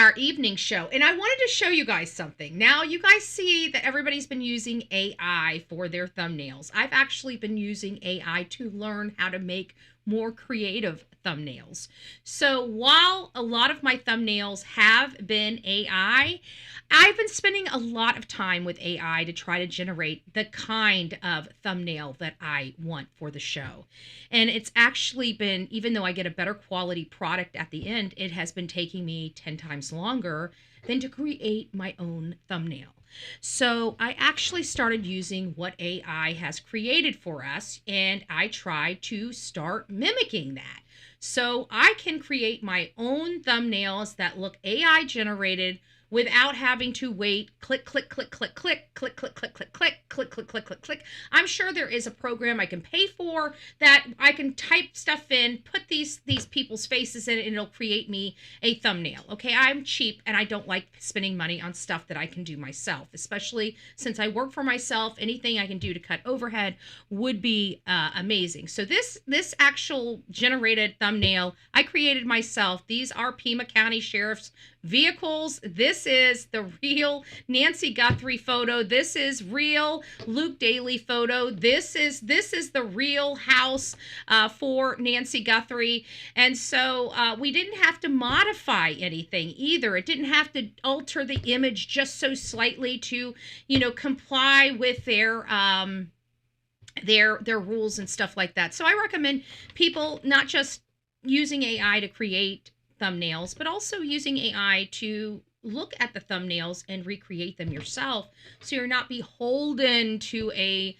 our evening show. And I wanted to show you guys something. Now, you guys see that everybody's been using AI for their thumbnails. I've actually been using AI to learn how to make more creative thumbnails. So while a lot of my thumbnails have been AI, I've been spending a lot of time with AI to try to generate the kind of thumbnail that I want for the show. And it's actually been, even though I get a better quality product at the end, it has been taking me 10 times longer than to create my own thumbnail. So I actually started using what AI has created for us, and I tried to start mimicking that. So I can create my own thumbnails that look AI generated without having to wait, click, click, click, click, click, click, click, click, click, click, click, click, click, click, click. I'm sure there is a program I can pay for that I can type stuff in, put these people's faces in it, and it'll create me a thumbnail. Okay, I'm cheap and I don't like spending money on stuff that I can do myself, especially since I work for myself. Anything I can do to cut overhead would be amazing. So this actual generated thumbnail I created myself. These are Pima County Sheriff's vehicles. This is the real Nancy Guthrie photo. This is real Luke Daley photo. This is the real house for Nancy Guthrie. And so we didn't have to modify anything either. It didn't have to alter the image just so slightly to, comply with their rules and stuff like that. So I recommend people not just using AI to create thumbnails, but also using AI to look at the thumbnails and recreate them yourself, so you're not beholden to a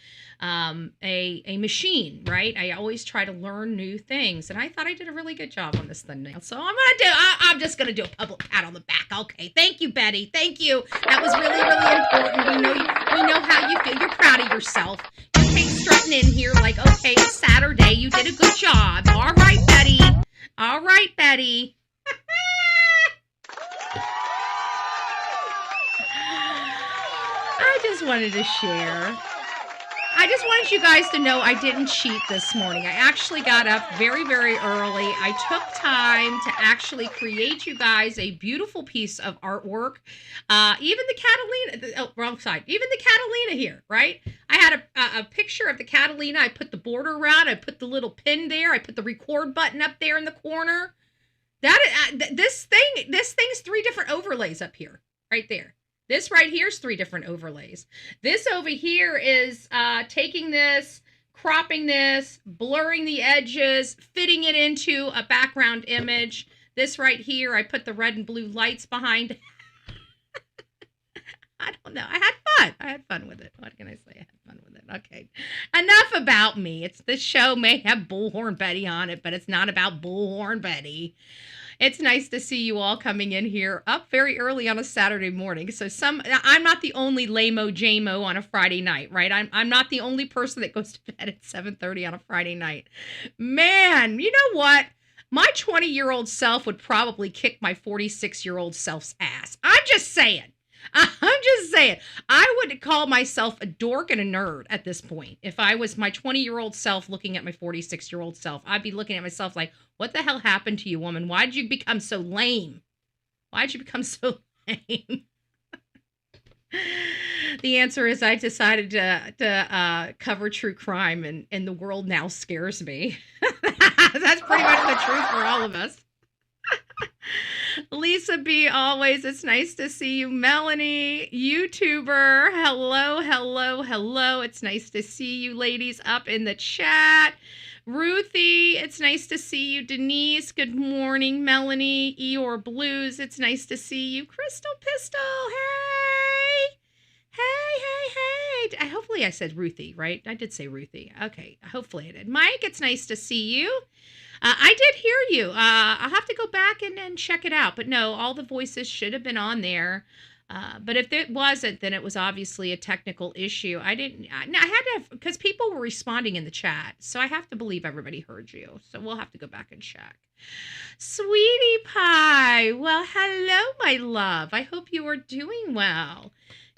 machine, right? I always try to learn new things, and I thought I did a really good job on this thumbnail. So I'm just gonna do a public pat on the back. Okay, thank you, Betty. Thank you. That was really, really important. We know how you feel. You're proud of yourself. You came strutting in here like, okay, it's Saturday. You did a good job. All right, Betty. All right, Betty. I just wanted to share. I just wanted you guys to know I didn't cheat this morning. I actually got up very, very early. I took time to actually create you guys a beautiful piece of artwork. Even the Catalina, wrong side. Even the Catalina here, right? I had a picture of the Catalina. I put the border around. I put the little pin there. I put the record button up there in the corner. This thing's 3 different overlays up here, right there. This right here is 3 different overlays. This over here is taking this, cropping this, blurring the edges, fitting it into a background image. This right here, I put the red and blue lights behind. I don't know. I had fun with it. What can I say? I had fun with it. Okay. Enough about me. This show may have Bullhorn Betty on it, but it's not about Bullhorn Betty. It's nice to see you all coming in here up very early on a Saturday morning. So I'm not the only lame-o jamo on a Friday night, right? I'm not the only person that goes to bed at 7:30 on a Friday night. Man, you know what? My 20-year-old self would probably kick my 46-year-old self's ass. I'm just saying. I would call myself a dork and a nerd at this point. If I was my 20-year-old self looking at my 46-year-old self, I'd be looking at myself like, what the hell happened to you, woman? Why did you become so lame? Why did you become so lame? The answer is I decided to cover true crime, and the world now scares me. That's pretty much the truth for all of us. Lisa B, always, it's nice to see you. Melanie, YouTuber, hello. It's nice to see you ladies up in the chat. Ruthie, it's nice to see you. Denise, good morning. Melanie, Eeyore Blues, it's nice to see you. Crystal Pistol, hey. Hopefully I said Ruthie, right? I did say Ruthie. Okay, hopefully I did. Mike, it's nice to see you. I did hear you. I'll have to go back and check it out. But no, all the voices should have been on there. But if it wasn't, then it was obviously a technical issue. I had to have, because people were responding in the chat. So I have to believe everybody heard you. So we'll have to go back and check. Sweetie Pie. Well, hello, my love. I hope you are doing well.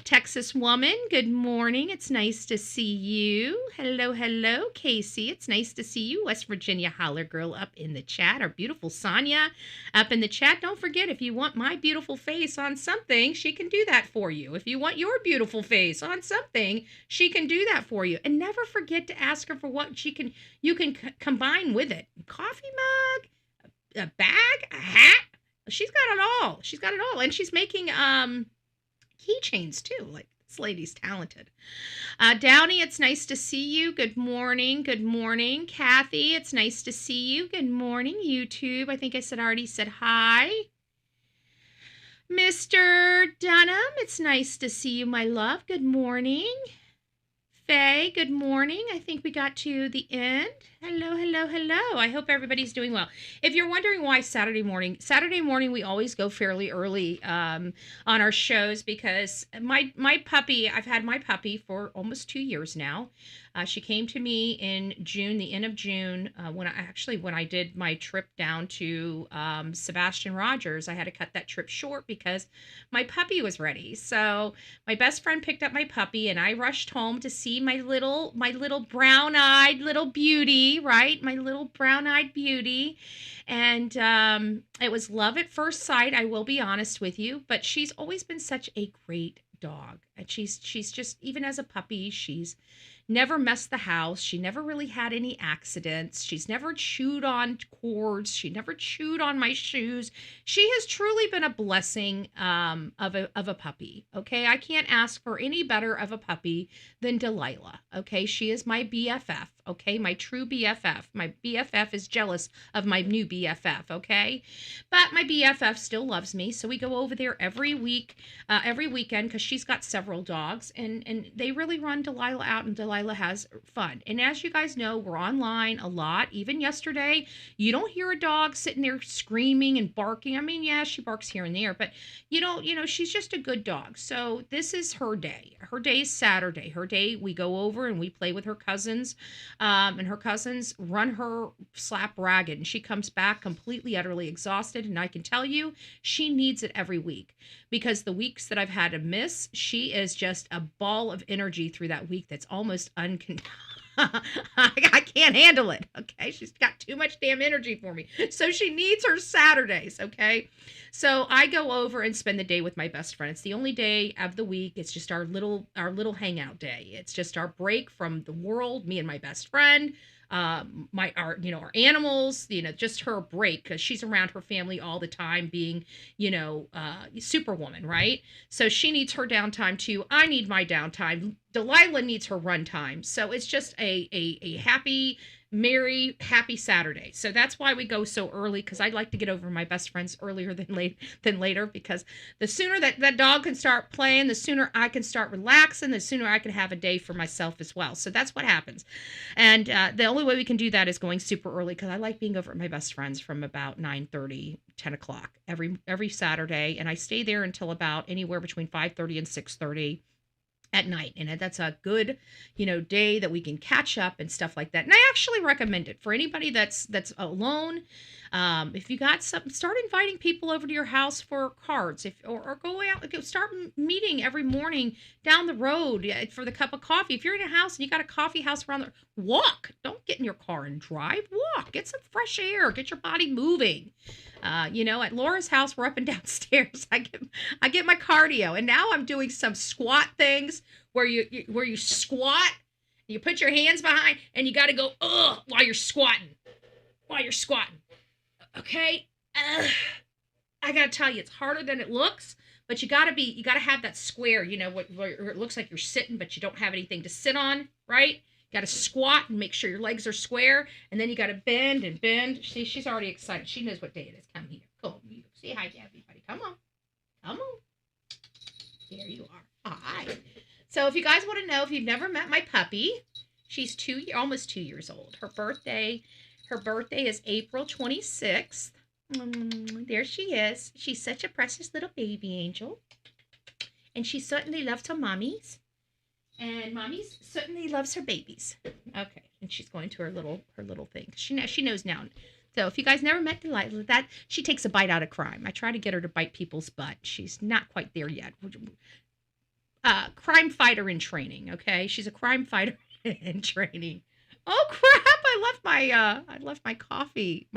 Texas woman, good morning. It's nice to see you. Hello, hello, Casey. It's nice to see you. West Virginia Holler Girl up in the chat. Our beautiful Sonia up in the chat. Don't forget, if you want my beautiful face on something, she can do that for you. If you want your beautiful face on something, she can do that for you. And never forget to ask her for what you can combine with it. Coffee mug, a bag, a hat. She's got it all. She's got it all. And she's making keychains too. Like, this lady's talented. Downey, it's nice to see you. Good morning. Good morning. Kathy, it's nice to see you. Good morning. YouTube, I think I already said hi. Mr. Dunham, it's nice to see you, my love. Good morning. Faye, good morning. I think we got to the end. Hello, hello, hello. I hope everybody's doing well. If you're wondering why Saturday morning we always go fairly early on our shows, because my puppy, I've had my puppy for almost 2 years now. She came to me in June, the end of June, when I did my trip down to Sebastian Rogers. I had to cut that trip short because my puppy was ready. So my best friend picked up my puppy, and I rushed home to see my little brown-eyed little beauty, right? My little brown-eyed beauty. And it was love at first sight, I will be honest with you, but she's always been such a great dog. And she's just, even as a puppy, she's never messed the house. She never really had any accidents. She's never chewed on cords. She never chewed on my shoes. She has truly been a blessing of a puppy. Okay, I can't ask for any better of a puppy than Delilah. Okay, she is my BFF. Okay, my true BFF. My BFF is jealous of my new BFF. Okay, but my BFF still loves me, so we go over there every week, every weekend, because she's got several dogs, and they really run Delilah out, and Delilah has fun. And as you guys know, we're online a lot. Even yesterday, you don't hear a dog sitting there screaming and barking. I mean, yeah, she barks here and there, but you know, she's just a good dog. So this is her day. Her day is Saturday. Her day, we go over and we play with her cousins. And her cousins run her slap ragged, and she comes back completely, utterly exhausted. And I can tell you, she needs it every week, because the weeks that I've had to miss, she is just a ball of energy through that week that's almost I can't handle it. Okay, she's got too much damn energy for me, so she needs her Saturdays. Okay, so I go over and spend the day with my best friend. It's the only day of the week. It's just our little hangout day. It's just our break from the world. Me and my best friend. Our animals, just her break, because she's around her family all the time, being, superwoman, right? So she needs her downtime too. I need my downtime. Delilah needs her run time. So it's just a happy, merry, happy Saturday. So that's why we go so early, because I'd like to get over my best friends earlier than later, because the sooner that dog can start playing, the sooner I can start relaxing, the sooner I can have a day for myself as well. So that's what happens. And the only way we can do that is going super early, because I like being over at my best friends from about 9:30, 10 o'clock every Saturday. And I stay there until about anywhere between 5:30 and 6:30 at night. And that's a good, day that we can catch up and stuff like that. And I actually recommend it for anybody that's alone. If you got something, start inviting people over to your house for cards, or go out, start meeting every morning down the road for the cup of coffee. If you're in a house and you got a coffee house around there, walk. Don't get in your car and drive. Walk. Get some fresh air. Get your body moving. At Laura's house, we're up and downstairs. I get my cardio, and now I'm doing some squat things where you squat, you put your hands behind, and you got to go while you're squatting. Okay, I gotta tell you, it's harder than it looks, but you gotta have that square, where it looks like you're sitting, but you don't have anything to sit on, right? You gotta squat and make sure your legs are square, and then you gotta bend and bend. See, she's already excited. She knows what day it is. Come here. Come. Say hi to everybody. Come on. There you are. Hi. So if you guys want to know, if you've never met my puppy, she's almost 2 years old. Her birthday is April 26th. There she is. She's such a precious little baby angel. And she certainly loves her mommies. And mommy's certainly loves her babies. Okay. And she's going to her little thing. She knows now. So if you guys never met Delilah, that she takes a bite out of crime. I try to get her to bite people's butt. She's not quite there yet. crime fighter in training. Okay, she's a crime fighter in training. Oh crap! I left my coffee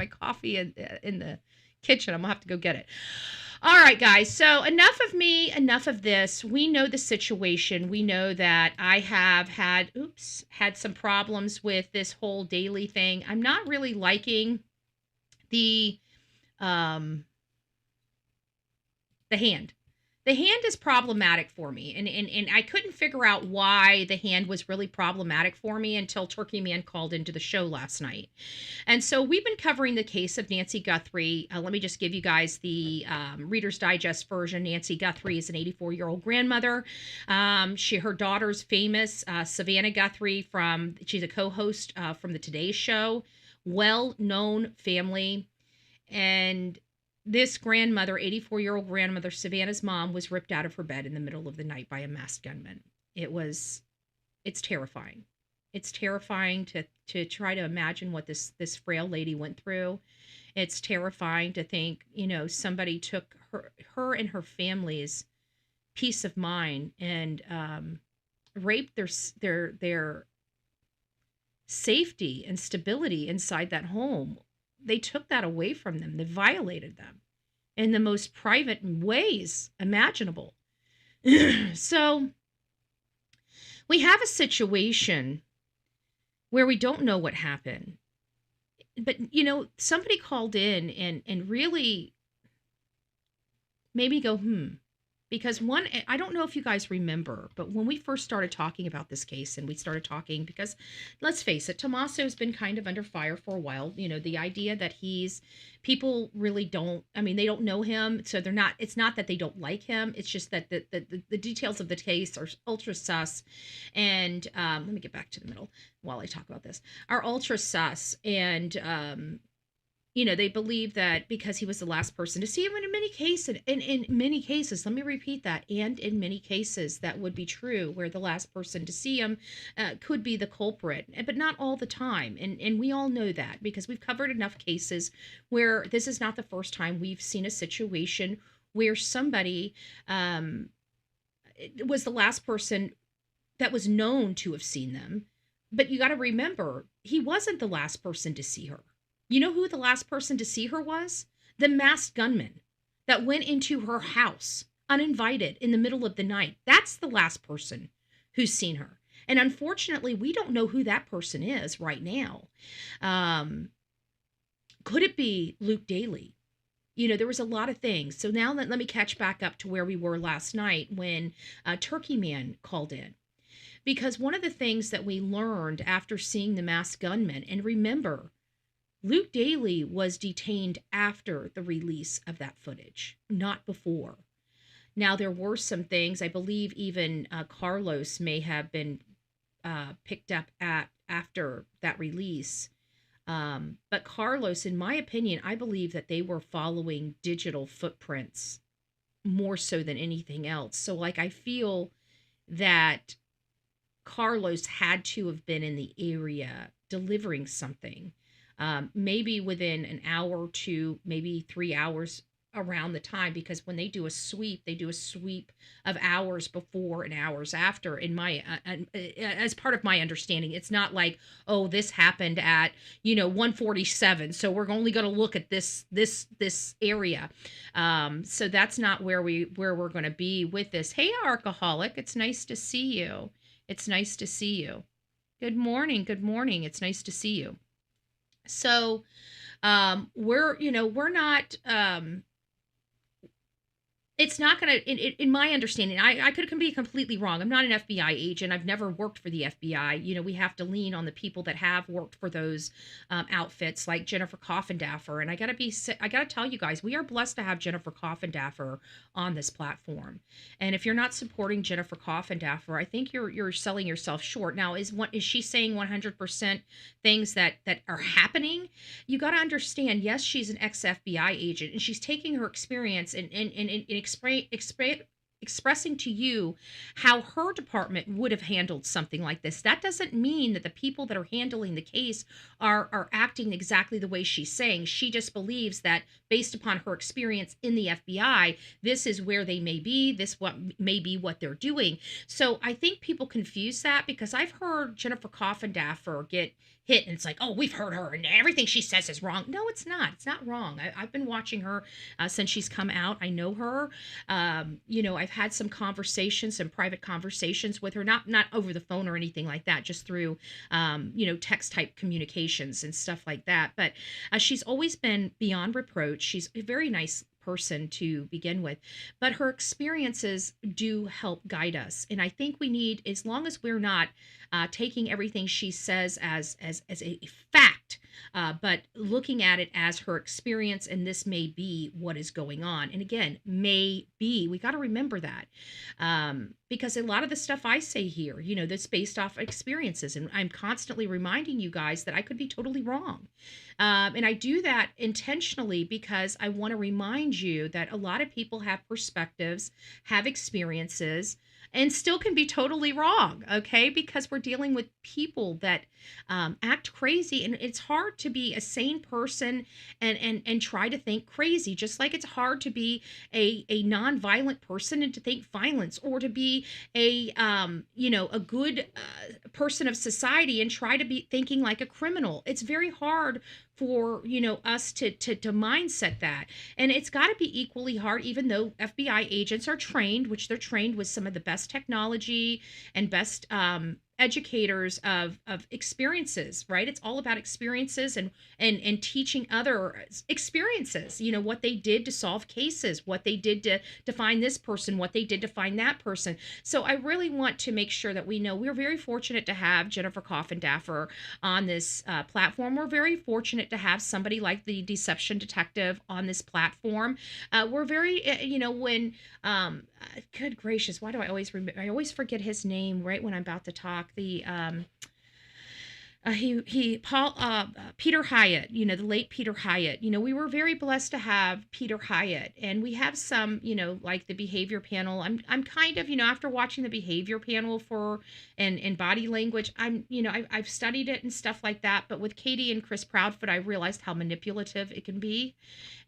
in the kitchen. I'm gonna have to go get it. All right, guys. So enough of me, enough of this. We know the situation. We know that I have had some problems with this whole Daley thing. I'm not really liking the um the hand. The hand is problematic for me, and I couldn't figure out why the hand was really problematic for me until Turkey Man called into the show last night. And so we've been covering the case of Nancy Guthrie. Let me just give you guys the Reader's Digest version. Nancy Guthrie is an 84-year-old grandmother. Her daughter's famous, Savannah Guthrie, she's a co-host from the Today Show, well-known family. And this grandmother, 84-year-old grandmother, Savannah's mom, was ripped out of her bed in the middle of the night by a masked gunman. It's terrifying. It's terrifying to try to imagine what this frail lady went through. It's terrifying to think, somebody took her and her family's peace of mind and raped their safety and stability inside that home. They took that away from them. They violated them in the most private ways imaginable. So we have a situation where we don't know what happened. But, somebody called in and really made me go, Because I don't know if you guys remember, but when we first started talking about this case and we started talking, because let's face it, Tommaso's been kind of under fire for a while. The idea that people really they don't know him. So it's not that they don't like him. It's just that the details of the case are ultra sus. And let me get back to the middle while I talk about this, are ultra sus. And, they believe that because he was the last person to see him in many cases, let me repeat that, and in many cases that would be true, where the last person to see him could be the culprit, but not all the time. And we all know that because we've covered enough cases where this is not the first time we've seen a situation where somebody was the last person that was known to have seen them. But you got to remember, he wasn't the last person to see her. You know who the last person to see her was? The masked gunman that went into her house uninvited in the middle of the night. That's the last person who's seen her. And unfortunately, we don't know who that person is right now. Could it be Luke Daley? There was a lot of things. So now let me catch back up to where we were last night when Turkey Man called in. Because one of the things that we learned after seeing the masked gunman, and remember, Luke Daley was detained after the release of that footage, not before. Now, there were some things, I believe even Carlos may have been picked up after that release. But Carlos, in my opinion, I believe that they were following digital footprints more so than anything else. So, I feel that Carlos had to have been in the area delivering something. Maybe within an hour or two, maybe 3 hours around the time, because when they do a sweep of hours before and hours after. As part of my understanding, it's not like, oh, this happened at 1:47, so we're only going to look at this area. So that's not where we're going to be with this. Hey, Alcoholic, it's nice to see you. It's nice to see you. Good morning. It's nice to see you. So, we're not, it's not going to, in my understanding, I could be completely wrong. I'm not an FBI agent. I've never worked for the FBI. We have to lean on the people that have worked for those outfits, like Jennifer Coffindaffer. And I got to tell you guys, we are blessed to have Jennifer Coffindaffer on this platform. And if you're not supporting Jennifer Coffindaffer, I think you're selling yourself short. Now, is she saying 100% things that are happening? You got to understand, yes, she's an ex-FBI agent, and she's taking her experience and expressing to you how her department would have handled something like this. That doesn't mean that the people that are handling the case are acting exactly the way she's saying. She just believes that based upon her experience in the FBI, this is where they may be, this what may be what they're doing. So I think people confuse that, because I've heard Jennifer Coffindaffer get hit and it's like, oh, we've heard her and everything she says is wrong. No, it's not. It's not wrong. I've been watching her since she's come out. I know her. I've had some conversations, some private conversations with her, not over the phone or anything like that, just through, text type communications and stuff like that. But she's always been beyond reproach. She's a very nice person to begin with, but her experiences do help guide us. And I think we need, as long as we're not taking everything she says as a fact, but looking at it as her experience, and this may be what is going on. And again, may be, we got to remember that, because a lot of the stuff I say here, that's based off experiences, and I'm constantly reminding you guys that I could be totally wrong. And I do that intentionally because I want to remind you that a lot of people have perspectives, have experiences, and still can be totally wrong, okay? Because we're dealing with people that act crazy, and it's hard to be a sane person and try to think crazy, just like it's hard to be a non-violent person and to think violence, or to be a good person of society and try to be thinking like a criminal. It's very hard for us to mindset that, and it's got to be equally hard, even though FBI agents are trained, which they're trained with some of the best technology and best educators of experiences, right? It's all about experiences and teaching other experiences, what they did to solve cases, what they did to find this person, what they did to find that person. So I really want to make sure that we know we're very fortunate to have Jennifer Coffindaffer on this platform. We're very fortunate to have somebody like the deception detective on this platform. We're very, good gracious, why do I always remember? I always forget his name right when I'm about to talk. The Peter Hyatt, the late Peter Hyatt. We were very blessed to have Peter Hyatt, and we have some, like the behavior panel. I'm kind of, after watching the behavior panel and body language, I've studied it and stuff like that. But with Katie and Chris Proudfoot, I realized how manipulative it can be,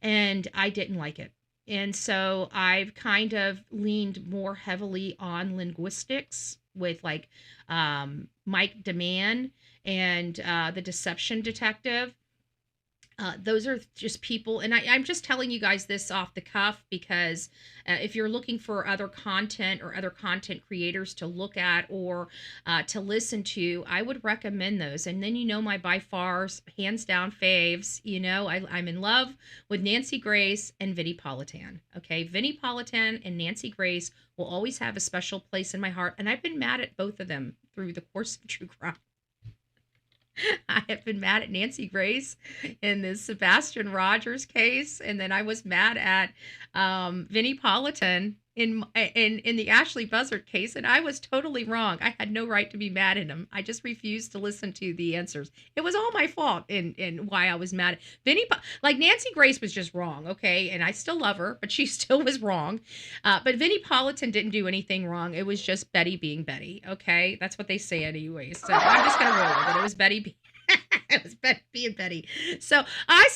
and I didn't like it. And so I've kind of leaned more heavily on linguistics with like Mike DeMann and the deception detective. Those are just people, and I'm just telling you guys this off the cuff because if you're looking for other content or other content creators to look at or to listen to, I would recommend those. And then my by far hands down faves, I'm in love with Nancy Grace and Vinnie Politan. Okay, Vinnie Politan and Nancy Grace will always have a special place in my heart, and I've been mad at both of them through the course of true crime. I have been mad at Nancy Grace in the Sebastian Rogers case, and then I was mad at Vinnie Politan in the Ashley Buzzard case, and I was totally wrong. I had no right to be mad at him. I just refused to listen to the answers. It was all my fault in why I was mad at like Nancy Grace was just wrong, okay? And I still love her, but she still was wrong. But Vinnie Politan didn't do anything wrong. It was just Betty being Betty, okay? That's what they say anyway. So I'm just gonna roll with it. It was Betty it was Betty being Betty. So I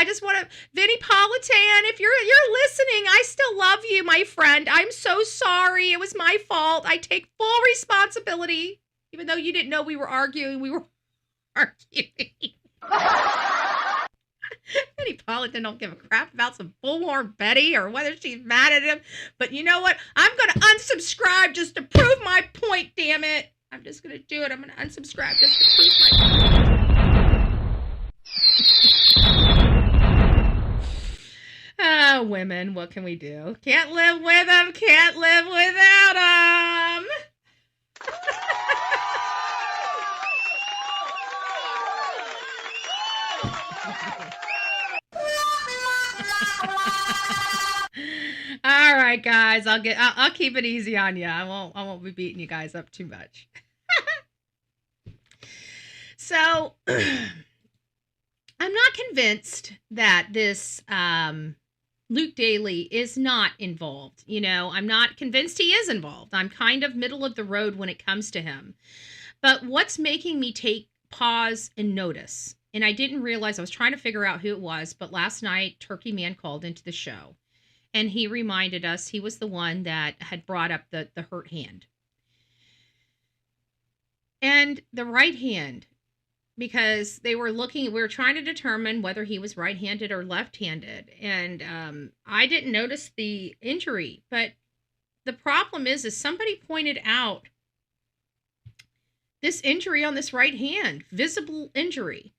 just want to, Vinnie Politan, if you're listening, I still love you, my friend. I'm so sorry. It was my fault. I take full responsibility. Even though you didn't know we were arguing, Vinnie Politan don't give a crap about some Bullhorn Betty or whether she's mad at him. But you know what? I'm going to unsubscribe just to prove my point, damn it. I'm just going to do it. I'm going to unsubscribe just to prove my point. Women, what can we do? Can't live with them, can't live without them. All right, guys, I'll keep it easy on you. I won't be beating you guys up too much. So, I'm not convinced that this Luke Daley is not involved. I'm not convinced he is involved. I'm kind of middle of the road when it comes to him. But what's making me take pause and notice, and I didn't realize, I was trying to figure out who it was, but last night Turkey Man called into the show and he reminded us he was the one that had brought up the hurt hand. And the right hand, because we were trying to determine whether he was right-handed or left-handed. And I didn't notice the injury, but the problem is somebody pointed out this injury on this right hand, visible injury.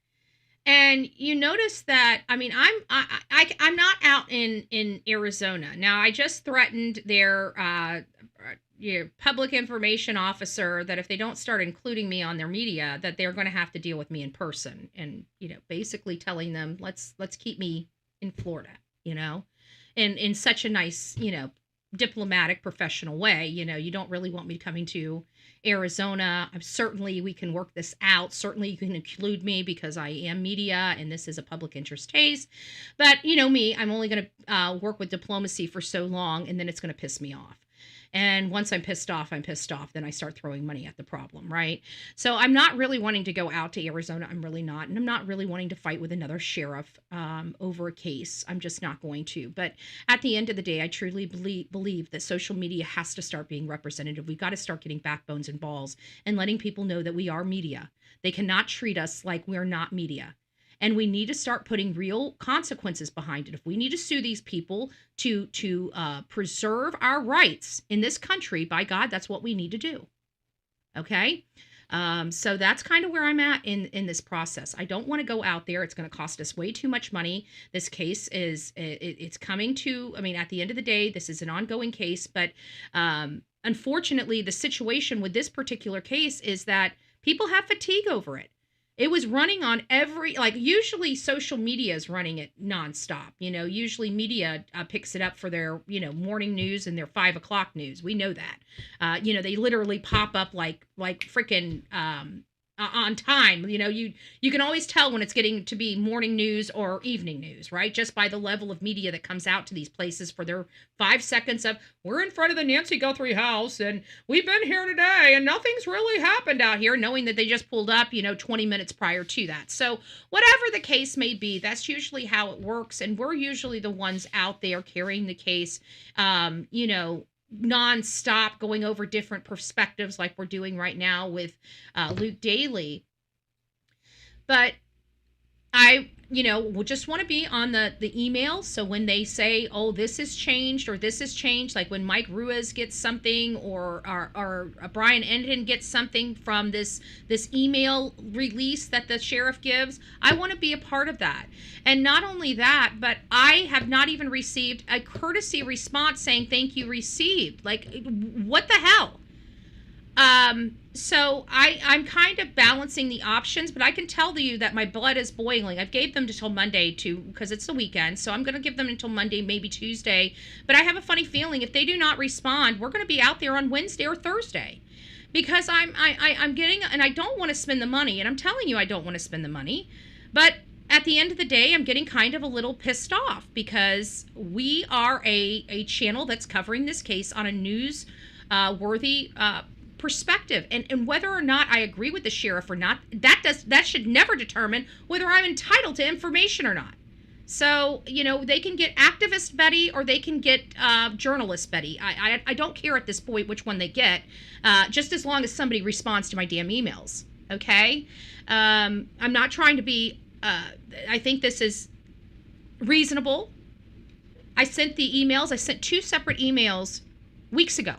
And you notice that, I mean, I'm not out in Arizona. Now, I just threatened their public information officer that if they don't start including me on their media, that they're going to have to deal with me in person. And, basically telling them, let's keep me in Florida, and in such a nice, diplomatic, professional way. You don't really want me coming to Arizona. Certainly we can work this out. Certainly you can include me because I am media and this is a public interest case. But me, I'm only going to work with diplomacy for so long, and then it's going to piss me off. And once I'm pissed off, then I start throwing money at the problem, right? So I'm not really wanting to go out to Arizona. I'm really not. And I'm not really wanting to fight with another sheriff over a case. I'm just not going to. But at the end of the day, I truly believe that social media has to start being representative. We've got to start getting backbones and balls and letting people know that we are media. They cannot treat us like we're not media. And we need to start putting real consequences behind it. If we need to sue these people to preserve our rights in this country, by God, that's what we need to do. Okay? So that's kind of where I'm at in this process. I don't want to go out there. It's going to cost us way too much money. This case it's coming to, at the end of the day, this is an ongoing case. But unfortunately, the situation with this particular case is that people have fatigue over it. It was running on usually social media is running it nonstop. Usually media picks it up for their, morning news and their 5 o'clock news. We know that. They literally pop up like freaking on time. You can always tell when it's getting to be morning news or evening news, right? Just by the level of media that comes out to these places for their 5 seconds of, we're in front of the Nancy Guthrie house and we've been here today and nothing's really happened out here, knowing that they just pulled up, 20 minutes prior to that. So whatever the case may be, that's usually how it works. And we're usually the ones out there carrying the case, nonstop, going over different perspectives like we're doing right now with Luke Daley. But I, just want to be on the email. So when they say, oh, this has changed or this has changed, like when Mike Ruiz gets something or Brian Endon gets something from this email release that the sheriff gives, I want to be a part of that. And not only that, but I have not even received a courtesy response saying, thank you, received. Like, what the hell? So I'm kind of balancing the options, but I can tell you that my blood is boiling. I've gave them until Monday because it's the weekend. So I'm going to give them until Monday, maybe Tuesday. But I have a funny feeling if they do not respond, we're going to be out there on Wednesday or Thursday, because I'm getting, and I don't want to spend the money. And I'm telling you, I don't want to spend the money, but at the end of the day, I'm getting kind of a little pissed off because we are a channel that's covering this case on a news worthy perspective, and whether or not I agree with the sheriff or not, that should never determine whether I'm entitled to information or not. So they can get activist Betty or they can get journalist Betty. I don't care at this point which one they get, just as long as somebody responds to my damn emails. Okay, I'm not trying to be. I think this is reasonable. I sent the emails. I sent 2 separate emails weeks ago.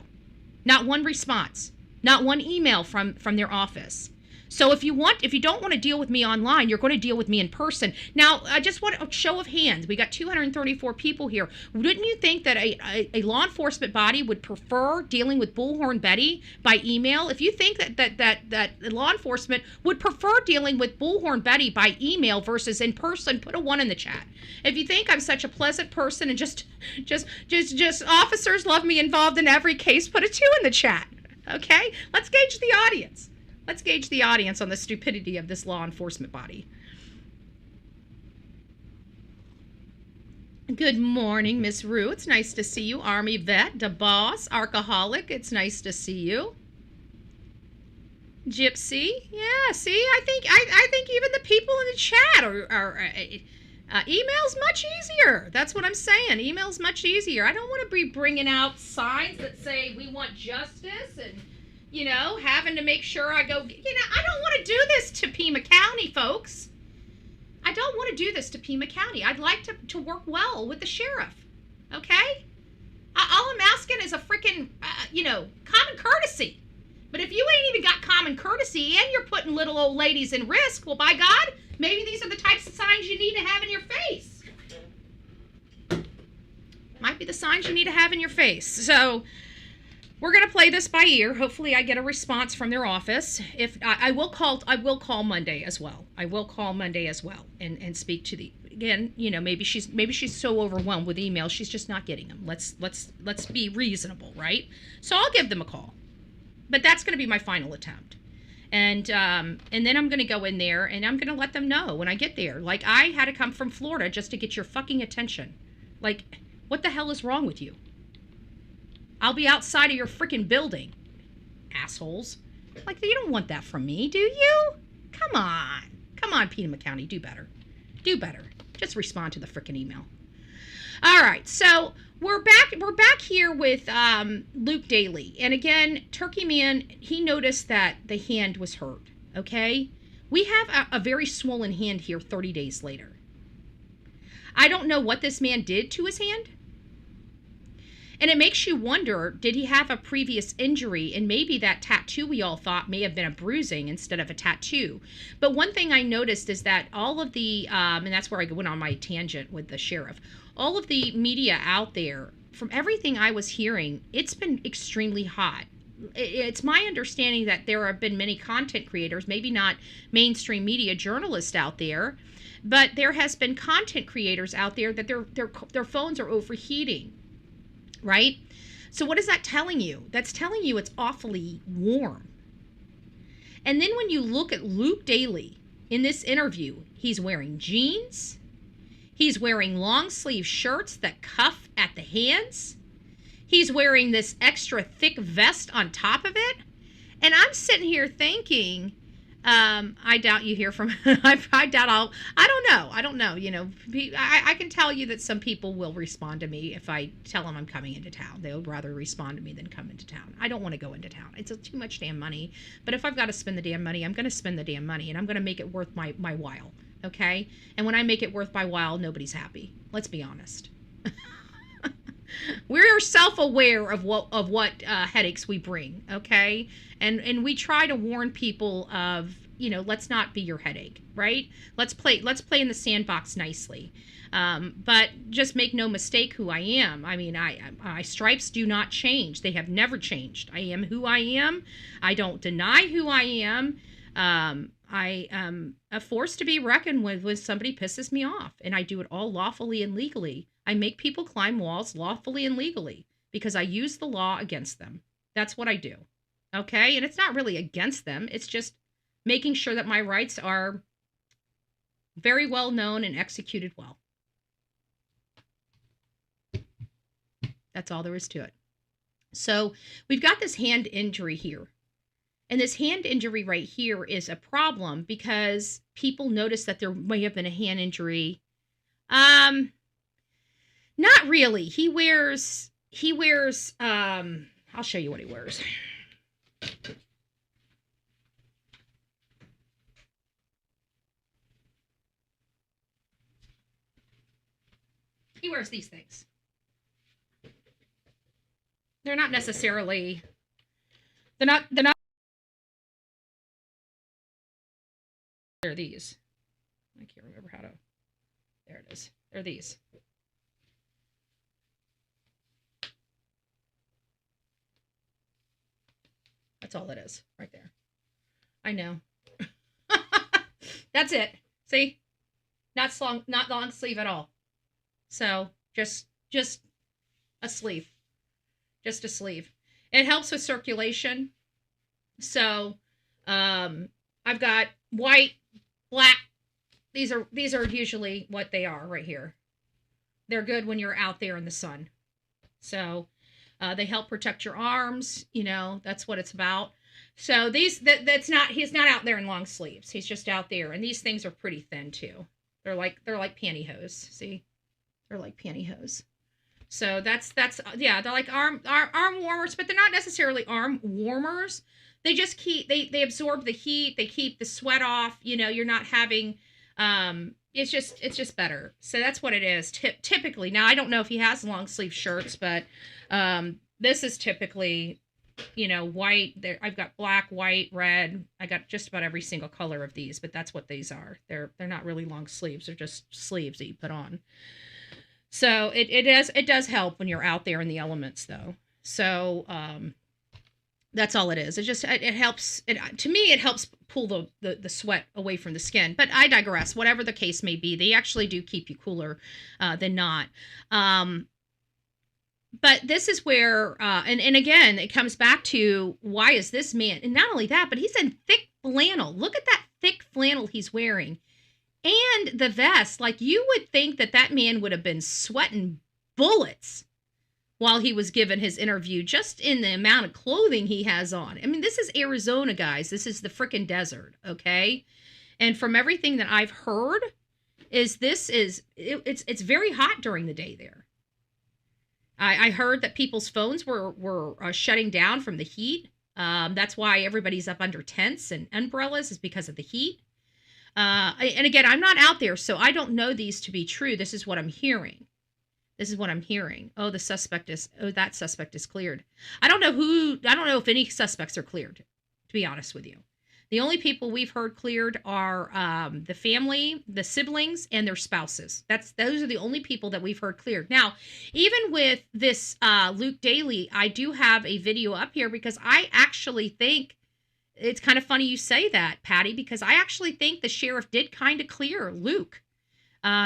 Not one response. Not one email from their office. So if you don't want to deal with me online, you're going to deal with me in person. Now, I just want a show of hands. We got 234 people here. Wouldn't you think that a law enforcement body would prefer dealing with Bullhorn Betty by email? If you think that law enforcement would prefer dealing with Bullhorn Betty by email versus in person, put a 1 in the chat. If you think I'm such a pleasant person and just officers love me involved in every case, put a 2 in the chat. Okay? Let's gauge the audience. Let's gauge the audience on the stupidity of this law enforcement body. Good morning, Miss Rue. It's nice to see you. Army vet, da boss, alcoholic. It's nice to see you. Gypsy, yeah. See, I think even the people in the chat are email's much easier. That's what I'm saying. Email's much easier. I don't want to be bringing out signs that say we want justice and having to make sure I go. I don't want to do this to Pima County, folks. I don't want to do this to Pima County. I'd like to work well with the sheriff. Okay? All I'm asking is a freaking, common courtesy. But if you ain't even got common courtesy and you're putting little old ladies in risk, well, by God, maybe these are the types of signs you need to have in your face. Might be the signs you need to have in your face. So we're going to play this by ear. Hopefully I get a response from their office. If I will call Monday as well. I will call Monday as well and speak to the, again, maybe she's so overwhelmed with emails she's just not getting them. Let's be reasonable, right? So I'll give them a call. But that's going to be my final attempt. And then I'm going to go in there and I'm going to let them know when I get there. Like, I had to come from Florida just to get your fucking attention. Like, what the hell is wrong with you? I'll be outside of your freaking building, assholes. Like, you don't want that from me, do you? Come on, Pima County, do better. Just respond to the freaking email. All right, so we're back here with Luke Daley, and again, Turkey Man, he noticed that the hand was hurt. Okay, we have a very swollen hand here 30 days later. I don't know what this man did to his hand. And it makes you wonder, did he have a previous injury? And maybe that tattoo we all thought may have been a bruising instead of a tattoo. But one thing I noticed is that all of the, and that's where I went on my tangent with the sheriff, all of the media out there, from everything I was hearing, it's been extremely hot. It's my understanding that there have been many content creators, maybe not mainstream media journalists out there, but there has been content creators out there that their phones are overheating. Right? So what is that telling you? That's telling you it's awfully warm. And then when you look at Luke Daley in this interview, he's wearing jeans. He's wearing long sleeve shirts that cuff at the hands. He's wearing this extra thick vest on top of it. And I'm sitting here thinking, I doubt you hear from, I don't know, I can tell you that some people will respond to me if I tell them I'm coming into town. They'll rather respond to me than come into town. I don't want to go into town. It's too much damn money. But if I've got to spend the damn money, I'm going to spend the damn money, and I'm going to make it worth my while. Okay? And when I make it worth my while, nobody's happy. Let's be honest. We're self-aware of what headaches we bring, okay? And we try to warn people of, let's not be your headache, right? Let's play in the sandbox nicely. But just make no mistake who I am. I mean, my stripes do not change. They have never changed. I am who I am. I don't deny who I am. I am a force to be reckoned with when somebody pisses me off, and I do it all lawfully and legally. I make people climb walls lawfully and legally because I use the law against them. That's what I do. Okay? And it's not really against them. It's just making sure that my rights are very well known and executed well. That's all there is to it. So we've got this hand injury here. And this hand injury right here is a problem because people notice that there may have been a hand injury. Not really. He wears, I'll show you what he wears. He wears these things. They're not necessarily, they're not, they're these. I can't remember how to, there it is. They're these. That's all it is, right there. I know. That's it. See? Not long sleeve at all. So just a sleeve. Just a sleeve. It helps with circulation. So I've got white, black. These are usually what they are right here. They're good when you're out there in the sun. So they help protect your arms. That's what it's about. So that's not, he's not out there in long sleeves. He's just out there. And these things are pretty thin too. They're like pantyhose. See, they're like pantyhose. So that's yeah, they're like arm warmers, but they're not necessarily arm warmers. They just they absorb the heat. They keep the sweat off. You're not having it's just better. So that's what it is. Typically, now I don't know if he has long sleeve shirts, but this is typically white. There, I've got black, white, red. I got just about every single color of these, but that's what these are. They're not really long sleeves. They're just sleeves that you put on. So it does help when you're out there in the elements, though. So that's all it is. It helps. To me, it helps pull the sweat away from the skin. But I digress. Whatever the case may be, they actually do keep you cooler than not. But this is where, and again, it comes back to, why is this man, and not only that, but he's in thick flannel. Look at that thick flannel he's wearing. And the vest, like, you would think that man would have been sweating bullets while he was given his interview, just in the amount of clothing he has on. I mean, this is Arizona, guys. This is the frickin' desert, okay? And from everything that I've heard, it's very hot during the day there. I heard that people's phones were shutting down from the heat. That's why everybody's up under tents and umbrellas, is because of the heat. And again, I'm not out there, so I don't know these to be true. This is what I'm hearing. Oh, that suspect is cleared. I don't know if any suspects are cleared, to be honest with you. The only people we've heard cleared are the family, the siblings, and their spouses. Those are the only people that we've heard cleared. Now, even with this Luke Daley, I do have a video up here, because I actually think, it's kind of funny you say that, Patty, because I actually think the sheriff did kind of clear Luke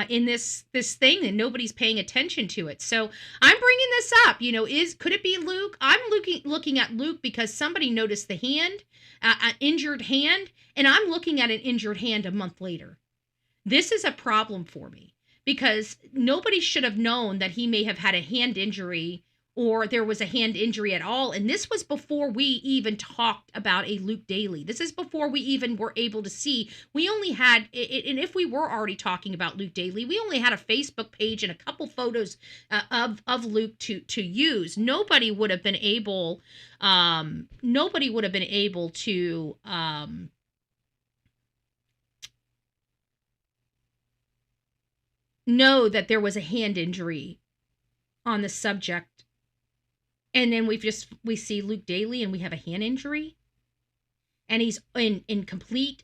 in this thing, and nobody's paying attention to it. So I'm bringing this up. Could it be Luke? I'm looking at Luke because somebody noticed the hand, an injured hand, and I'm looking at an injured hand a month later. This is a problem for me, because nobody should have known that he may have had a hand injury, or there was a hand injury at all. And this was before we even talked about a Luke Daley. This is before we even were able to see. We only had, and if we were already talking about Luke Daley, we only had a Facebook page and a couple photos of Luke to use. Nobody would have been able to know that there was a hand injury on the subject. And then we see Luke Daley and we have a hand injury, and he's in complete,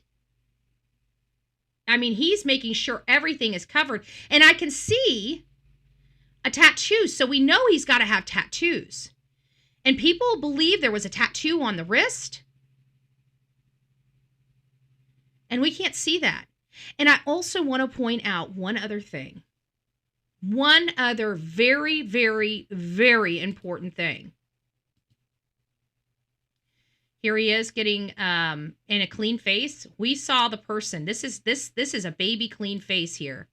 I mean, he's making sure everything is covered, and I can see a tattoo. So we know he's got to have tattoos, and people believe there was a tattoo on the wrist, and we can't see that. And I also want to point out one other thing. One other very, very, very important thing. Here he is getting in a clean face. We saw the person. This is a baby clean face here.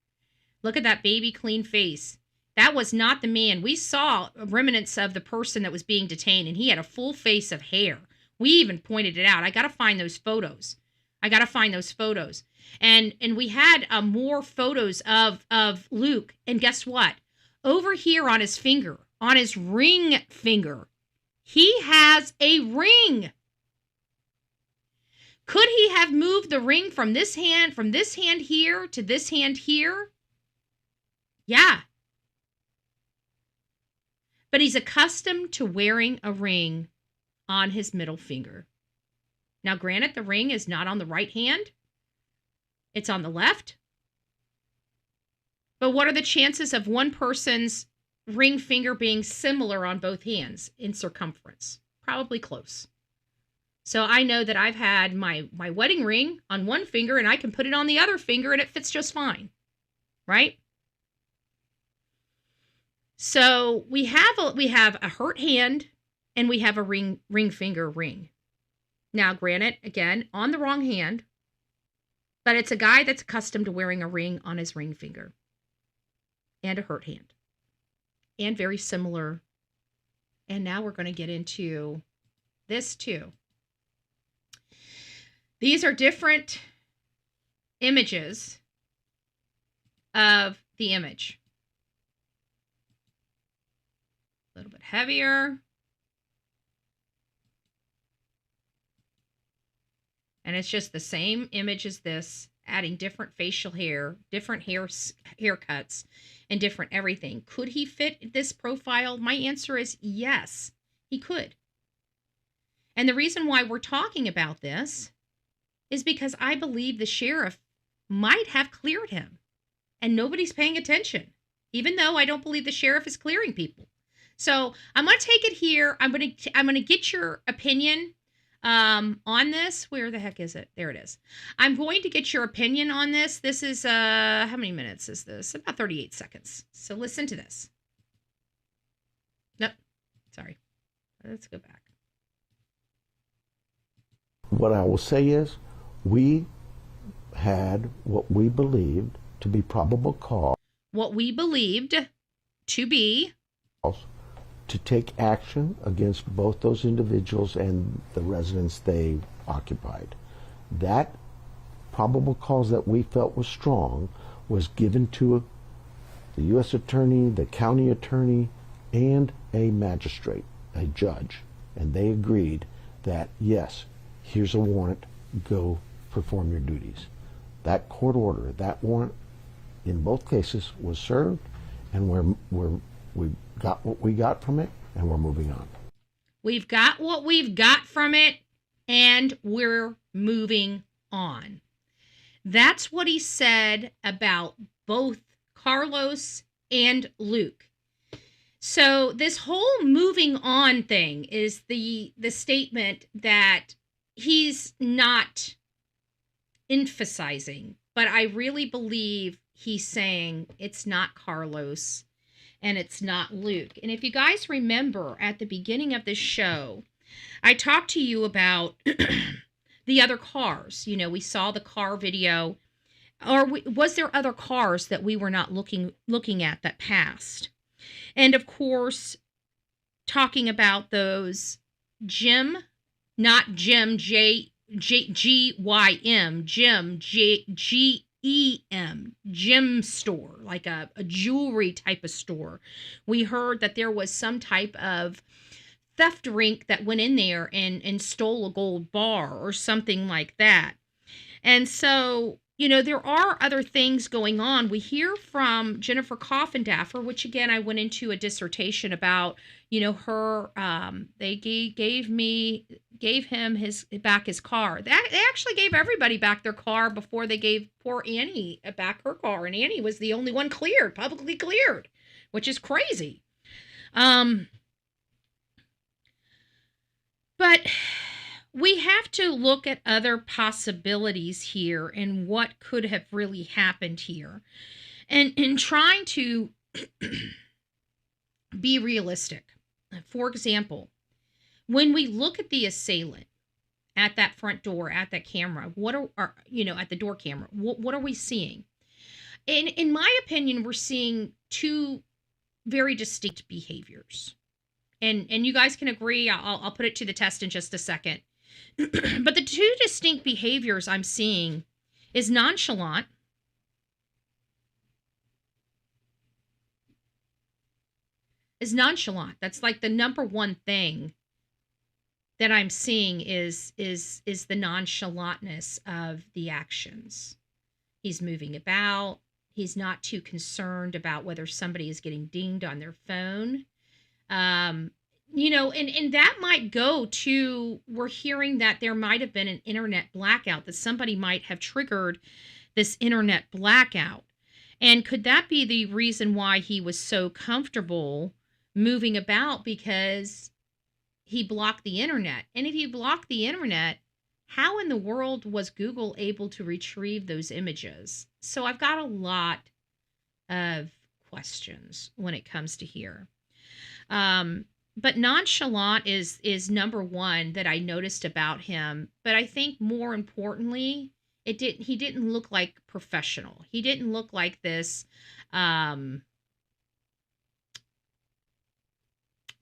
Look at that baby clean face. That was not the man. We saw remnants of the person that was being detained, and he had a full face of hair. We even pointed it out. I got to find those photos. And we had more photos of Luke. And guess what? Over here on his finger, on his ring finger, he has a ring. Could he have moved the ring from this hand here to this hand here? Yeah. But he's accustomed to wearing a ring on his middle finger. Now, granted, the ring is not on the right hand. It's on the left. But what are the chances of one person's ring finger being similar on both hands in circumference? Probably close. So I know that I've had my wedding ring on one finger, and I can put it on the other finger and it fits just fine. Right? So we have a hurt hand, and we have a ring finger ring. Now, granted, again, on the wrong hand, but it's a guy that's accustomed to wearing a ring on his ring finger and a hurt hand. and very similar. And now we're going to get into this too. These are different images of the image. A little bit heavier. And it's just the same image as this, adding different facial hair, different haircuts, and different everything. Could he fit this profile? My answer is yes, he could. And the reason why we're talking about this is because I believe the sheriff might have cleared him, and nobody's paying attention, even though I don't believe the sheriff is clearing people. So I'm going to take it here. I'm going to get your opinion on this. Where the heck is it? There it is. I'm going to get your opinion on this. This is, how many minutes is this? About 38 seconds. So listen to this. Nope. Sorry. Let's go back. What I will say is, we had what we believed to be probable cause. What we believed to be. To take action against both those individuals and the residence they occupied. That probable cause that we felt was strong was given to the U.S. attorney, the county attorney, and a magistrate, a judge. And they agreed that, yes, here's a warrant, go perform your duties. That court order, that warrant, in both cases was served, and we got what we got from it, and we're moving on. We've got what we've got from it, and we're moving on. That's what he said about both Carlos and Luke. So this whole moving on thing is the statement that he's not emphasizing, but I really believe he's saying it's not Carlos and it's not Luke. And if you guys remember at the beginning of this show, I talked to you about the other cars. You know, we saw the car video. Or was there other cars that we were not looking at that passed? And of course, talking about those Jim, not Jim, G-Y-M, Jim, G-E-M, Gem store, like a jewelry type of store. We heard that there was some type of theft ring that went in there and stole a gold bar or something like that. And so, you know, there are other things going on. We hear from Jennifer Coffindaffer, which again, I went into a dissertation about, you know, her, they gave him back his car. They actually gave everybody back their car before they gave poor Annie back her car. And Annie was the only one cleared, publicly cleared, which is crazy. But we have to look at other possibilities here and what could have really happened here. And in trying to be realistic. For example, when we look at the assailant at that front door, at that camera, what are you know, at the door camera, what are we seeing? In my opinion, we're seeing two very distinct behaviors. And you guys can agree, I'll put it to the test in just a second. But the two distinct behaviors I'm seeing is nonchalant. That's like the number one thing that I'm seeing is the nonchalantness of the actions. He's moving about. He's not too concerned about whether somebody is getting dinged on their phone. You know, and that might go to, we're hearing that there might have been an internet blackout, that somebody might have triggered this internet blackout. And could that be the reason why he was so comfortable moving about? Because he blocked the internet. And if you block the internet, how in the world was Google able to retrieve those images? So I've got a lot of questions when it comes to here. But nonchalant is number one that I noticed about him. But I think more importantly, he didn't look like professional. He didn't look like this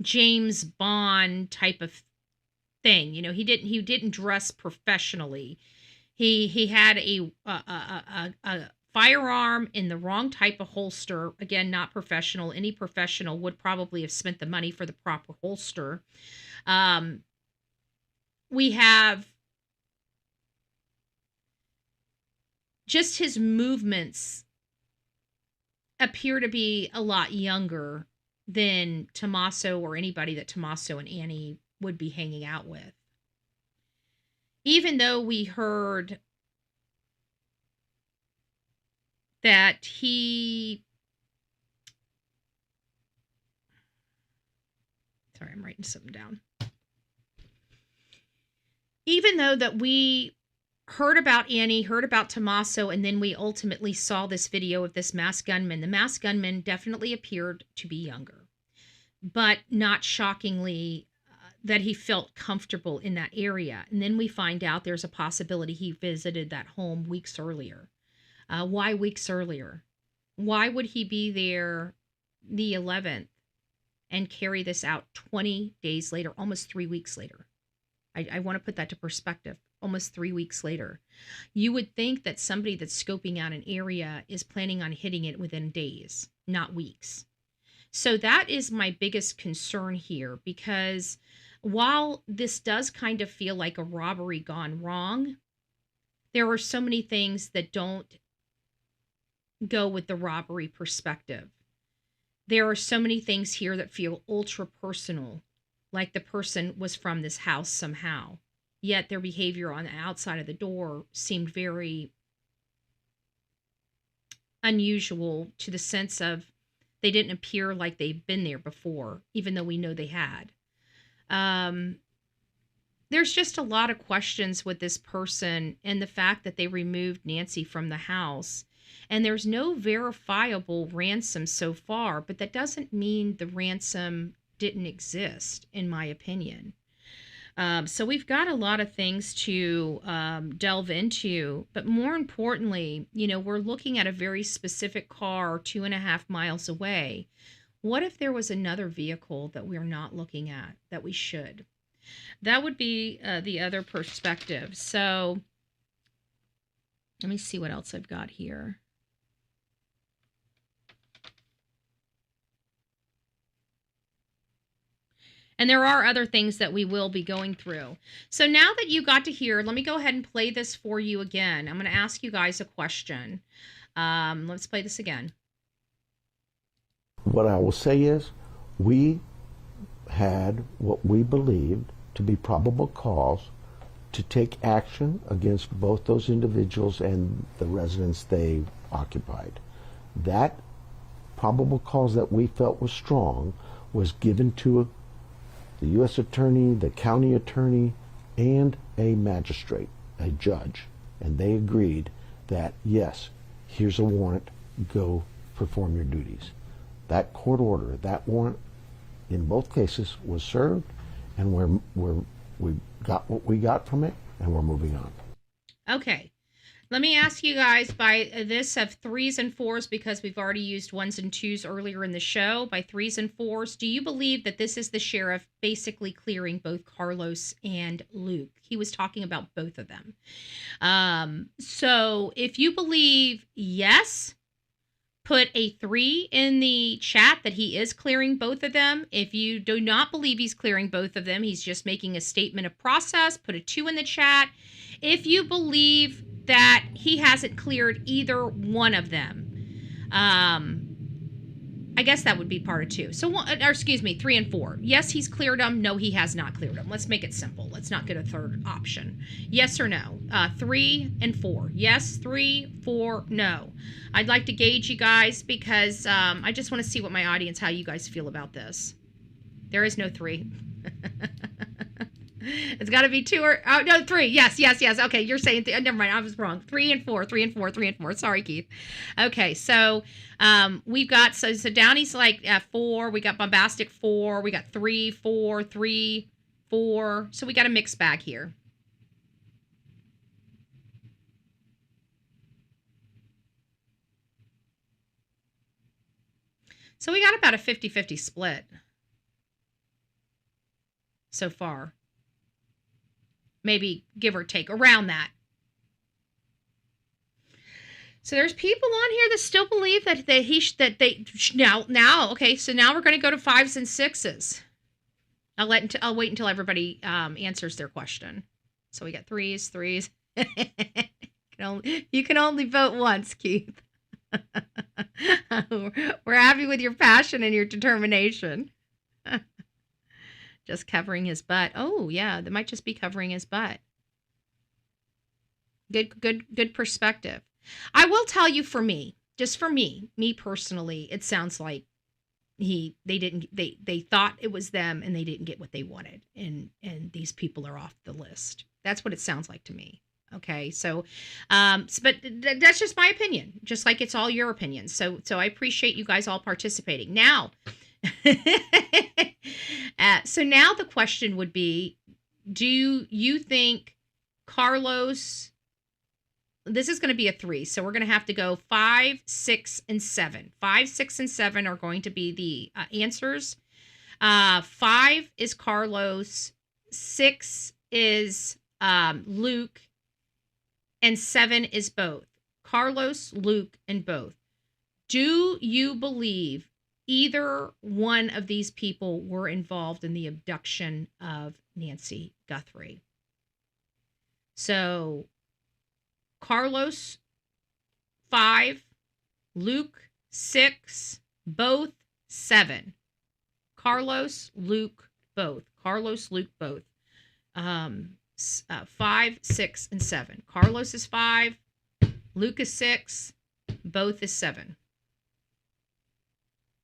James Bond type of thing. You know, he didn't dress professionally. He had a firearm in the wrong type of holster. Again, not professional. Any professional would probably have spent the money for the proper holster. We have just his movements appear to be a lot younger than Tommaso or anybody that Tommaso and Annie would be hanging out with. Even though we heard that sorry, I'm writing something down. Even though that we heard about Annie, heard about Tommaso, and then we ultimately saw this video of this masked gunman. The masked gunman definitely appeared to be younger, but not shockingly that he felt comfortable in that area. And then we find out there's a possibility he visited that home weeks earlier. Why weeks earlier? Why would he be there the 11th and carry this out 20 days later, almost 3 weeks later? I want to put that to perspective. Almost 3 weeks later. You would think that somebody that's scoping out an area is planning on hitting it within days, not weeks. So that is my biggest concern here, because while this does kind of feel like a robbery gone wrong, there are so many things that don't go with the robbery perspective. There are so many things here that feel ultra personal, like the person was from this house somehow. Yet their behavior on the outside of the door seemed very unusual, to the sense of they didn't appear like they've been there before, even though we know they had. There's just a lot of questions with this person, and the fact that they removed Nancy from the house. And there's no verifiable ransom so far, but that doesn't mean the ransom didn't exist, in my opinion. So we've got a lot of things to delve into, but more importantly, you know, we're looking at a very specific car 2.5 miles away. What if there was another vehicle that we're not looking at that we should? That would be the other perspective. So let me see what else I've got here. And there are other things that we will be going through. So now that you got to hear, let me go ahead and play this for you again. I'm going to ask you guys a question. Let's play this again. What I will say is, we had what we believed to be probable cause to take action against both those individuals and the residence they occupied. That probable cause that we felt was strong was given to the U.S. Attorney, the county attorney, and a magistrate, a judge. And they agreed that, yes, here's a warrant, go perform your duties. That court order, that warrant, in both cases was served, and we got what we got from it, and we're moving on. Okay. Let me ask you guys, by this of 3s and 4s, because we've already used 1s and 2s earlier in the show, by 3s and 4s, do you believe that this is the sheriff basically clearing both Carlos and Luke? He was talking about both of them. So if you believe yes, put a 3 in the chat that he is clearing both of them. If you do not believe he's clearing both of them, he's just making a statement of process, put a 2 in the chat. If you believe that he hasn't cleared either one of them, I guess that would be part of 2. So, or excuse me, 3 and 4. Yes, he's cleared them. No, he has not cleared them. Let's make it simple. Let's not get a third option. Yes or no? 3 and 4. Yes, 3, 4, no. I'd like to gauge you guys, because I just want to see what my audience, how you guys feel about this. There is no 3. It's got to be 2 or no, 3. Yes. Okay, you're saying never mind. I was wrong. 3 and 4. 3 and 4. 3 and 4. Sorry, Keith. Okay, so we've got so Downey's like 4. We got Bombastic 4. We got 3, 4, 3, 4. So we got a mixed bag here. So we got about a 50-50 split. so far. Maybe give or take around that. So there's people on here that still believe that okay. So now we're going to go to 5s and 6s. I'll wait until everybody answers their question. So we got 3s. You can only vote once, Keith. We're happy with your passion and your determination. Just covering his butt. Oh yeah, that might just be covering his butt. Good perspective. I will tell you, for me, just for me personally, it sounds like they thought it was them and they didn't get what they wanted, and these people are off the list. That's what it sounds like to me. Okay, so but that's just my opinion, just like it's all your opinion. So I appreciate you guys all participating. Now so now the question would be, do you think Carlos, this is going to be a 3, so we're going to have to go 5, 6, and 7. 5, 6, and 7 are going to be the answers. 5 is Carlos, 6 is Luke, and 7 is both. Carlos, Luke, and both. Do you believe either one of these people were involved in the abduction of Nancy Guthrie? So Carlos, 5, Luke, 6, both 7. Carlos, Luke, both. Carlos, Luke, both. 5, 6, and 7. Carlos is 5, Luke is 6, both is 7.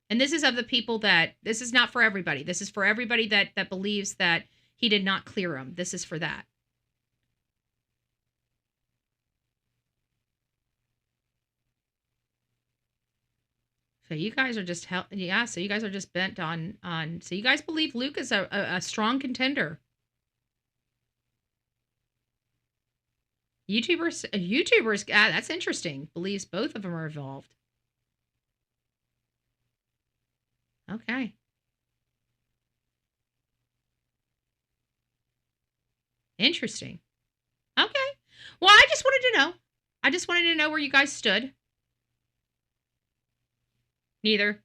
And this is of the people that, this is not for everybody. This is for everybody that believes that he did not clear him. This is for that. So you guys are just, so you guys are just bent on, so you guys believe Luke is a strong contender. YouTubers, that's interesting. Believes both of them are involved. Okay. Interesting. Okay. Well, I just wanted to know. I just wanted to know where you guys stood. Neither.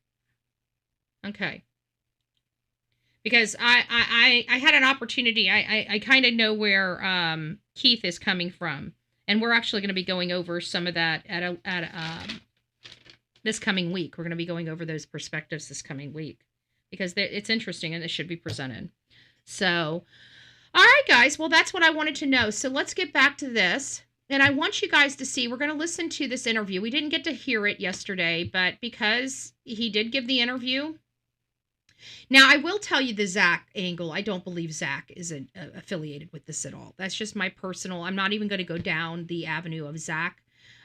Okay. Because I had an opportunity. I kind of know where Keith is coming from, and we're actually going to be going over some of that at this coming week. We're going to be going over those perspectives this coming week because it's interesting and it should be presented. So, all right, guys. Well, that's what I wanted to know. So let's get back to this. And I want you guys to see, we're going to listen to this interview. We didn't get to hear it yesterday, but because he did give the interview. Now, I will tell you the Zach angle. I don't believe Zach is affiliated with this at all. That's just my personal, I'm not even going to go down the avenue of Zach.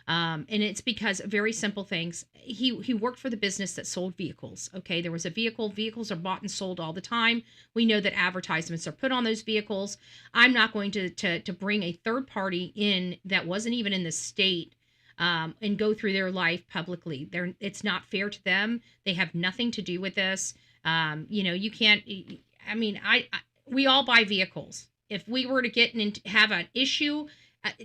And it's because of very simple things. He worked for the business that sold vehicles. Okay, there was a vehicle. Vehicles are bought and sold all the time. We know that advertisements are put on those vehicles. I'm not going to bring a third party in that wasn't even in the state and go through their life publicly. It's not fair to them. They have nothing to do with this. You can't. I mean, we all buy vehicles. If we were to get and have an issue,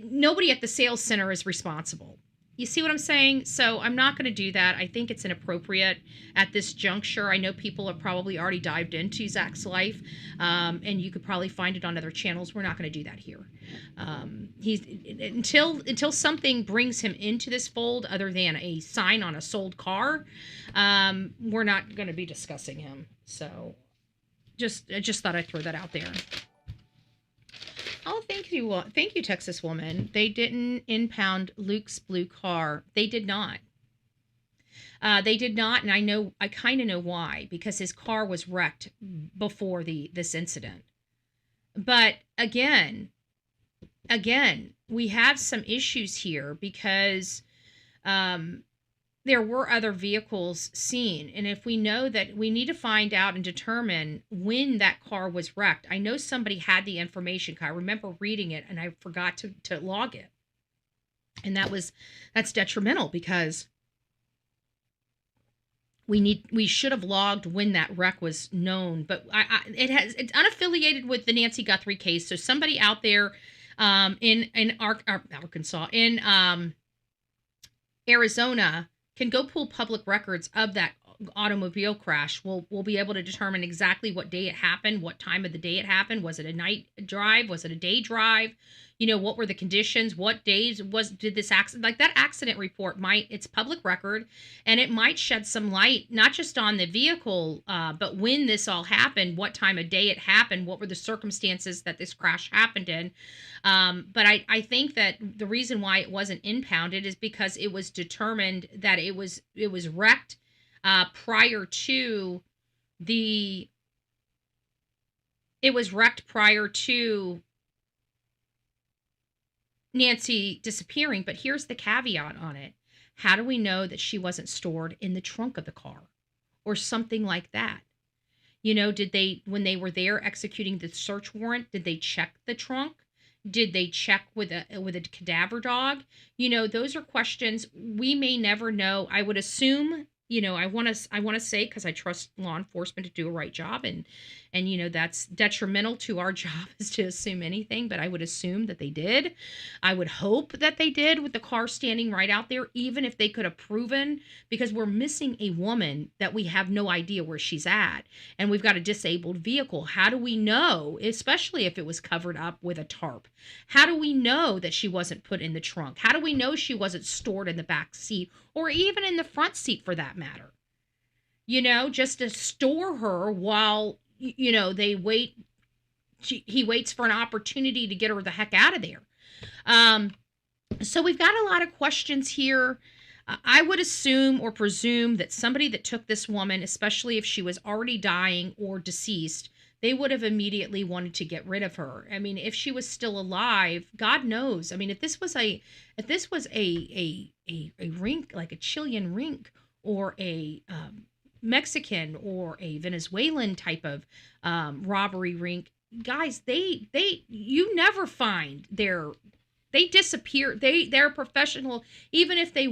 nobody at the sales center is responsible. You see what I'm saying? So I'm not going to do that. I think it's inappropriate at this juncture. I know people have probably already dived into Zach's life, and you could probably find it on other channels. We're not going to do that here. Until something brings him into this fold other than a sign on a sold car, we're not going to be discussing him. So I just thought I'd throw that out there. Oh, thank you, Texas woman. They didn't impound Luke's blue car. They did not. They did not, and I kind of know why, because his car was wrecked before this incident. But again, we have some issues here because there were other vehicles seen. And if we know that, we need to find out and determine when that car was wrecked. I know somebody had the information. I remember reading it and I forgot to log it. And that's detrimental because we should have logged when that wreck was known, but it's unaffiliated with the Nancy Guthrie case. So somebody out there in Arkansas, in Arizona, can go pull public records of that automobile crash. We'll be able to determine exactly what day it happened, what time of the day it happened. Was it a night drive? Was it a day drive? What were the conditions? What days did this accident, like that accident report it's public record, and it might shed some light, not just on the vehicle, but when this all happened, what time of day it happened, what were the circumstances that this crash happened in. But I think that the reason why it wasn't impounded is because it was determined that it was wrecked prior to Nancy disappearing. But here's the caveat on it. How do we know that she wasn't stored in the trunk of the car or something like that? Did they, when they were there executing the search warrant, did they check the trunk? Did they check with a cadaver dog? Those are questions we may never know. I would assume, I want to say, because I trust law enforcement to do a right job, and that's detrimental to our job is to assume anything, but I would assume that they did. I would hope that they did, with the car standing right out there, even if they could have proven, because we're missing a woman that we have no idea where she's at, and we've got a disabled vehicle. How do we know, especially if it was covered up with a tarp? How do we know that she wasn't put in the trunk? How do we know she wasn't stored in the back seat, or even in the front seat for that matter? Just to store her while they wait. He waits for an opportunity to get her the heck out of there. So we've got a lot of questions here. I would assume or presume that somebody that took this woman, especially if she was already dying or deceased, they would have immediately wanted to get rid of her. I mean, if she was still alive, God knows. I mean, if this was a rink, like a Chilean rink, or a Mexican or a Venezuelan type of robbery rink, guys, you never find they disappear. They're professional. Even if they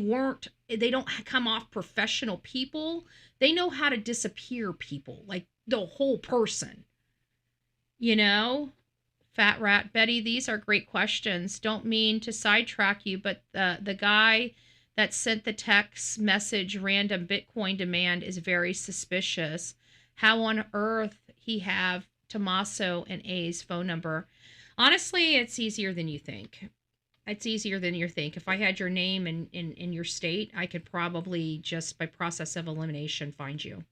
don't come off professional people, they know how to disappear people, like the whole person. Fat Rat Betty, these are great questions. Don't mean to sidetrack you, but the guy that sent the text message random Bitcoin demand is very suspicious. How on earth he have Tommaso and A's phone number? Honestly, it's easier than you think. It's easier than you think. If I had your name in your state, I could probably just by process of elimination find you.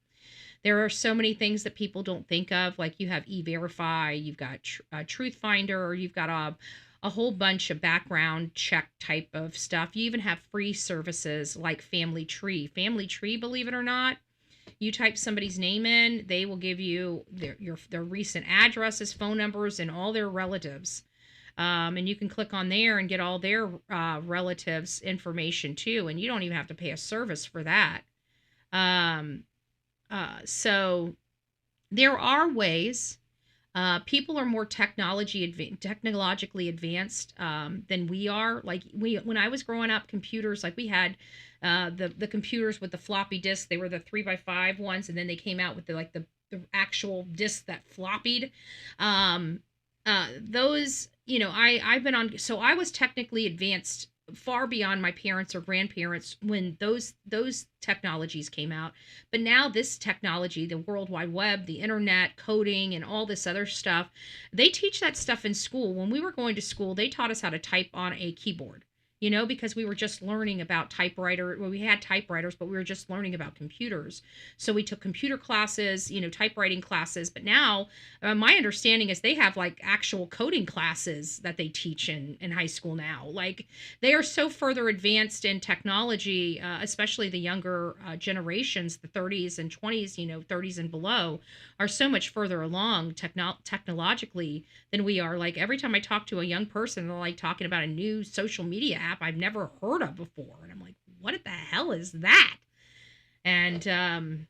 There are so many things that people don't think of, like you have E-Verify, you've got Truth Finder, you've got a whole bunch of background check type of stuff. You even have free services like Family Tree. Family Tree, believe it or not, you type somebody's name in, they will give you their recent addresses, phone numbers, and all their relatives. And you can click on there and get all their relatives' information too, and you don't even have to pay a service for that. So there are ways. People are more technologically advanced than we are. Like when I was growing up, computers, like we had the computers with the floppy disk. They were the 3x5 ones, and then they came out with the actual disk that floppied. Those, I've been on. So I was technically advanced far beyond my parents or grandparents when those technologies came out. But now this technology, the World Wide Web, the internet, coding, and all this other stuff, they teach that stuff in school. When we were going to school, they taught us how to type on a keyboard, because we were just learning about we had typewriters, but we were just learning about computers. So we took computer classes, typewriting classes. But now my understanding is they have like actual coding classes that they teach in high school now. Like they are so further advanced in technology, especially the younger generations, the 30s and 20s, 30s and below, are so much further along technologically than we are. Like every time I talk to a young person, they're like talking about a new social media app I've never heard of before. And I'm like, what the hell is that? And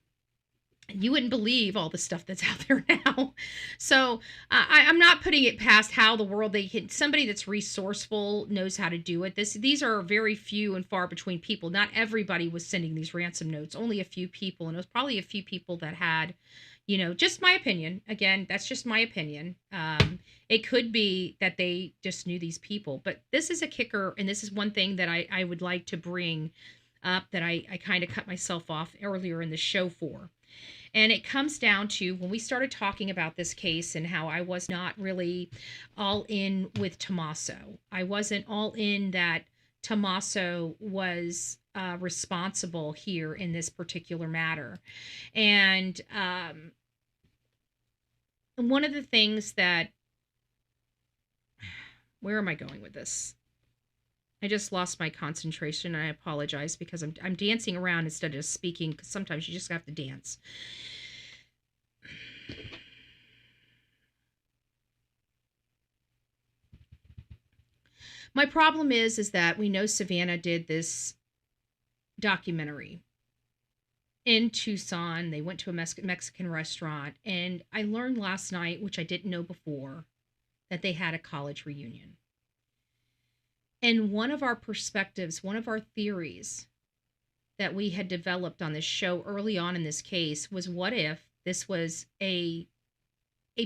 You wouldn't believe all the stuff that's out there now. So I'm not putting it past how the world, somebody that's resourceful knows how to do it. These are very few and far between people. Not everybody was sending these ransom notes, only a few people. And it was probably a few people that had, just my opinion. Again, that's just my opinion. It could be that they just knew these people, but this is a kicker. And this is one thing that I would like to bring up that I kind of cut myself off earlier in the show for. And it comes down to when we started talking about this case and how I was not really all in with Tommaso. I wasn't all in that Tommaso was responsible here in this particular matter. And one of the things that, where am I going with this? I just lost my concentration, and I apologize because I'm dancing around instead of speaking, because sometimes you just have to dance. My problem is that we know Savannah did this documentary in Tucson. They went to a Mexican restaurant, and I learned last night, which I didn't know before, that they had a college reunion. And one of our perspectives, one of our theories that we had developed on this show early on in this case was, what if this was a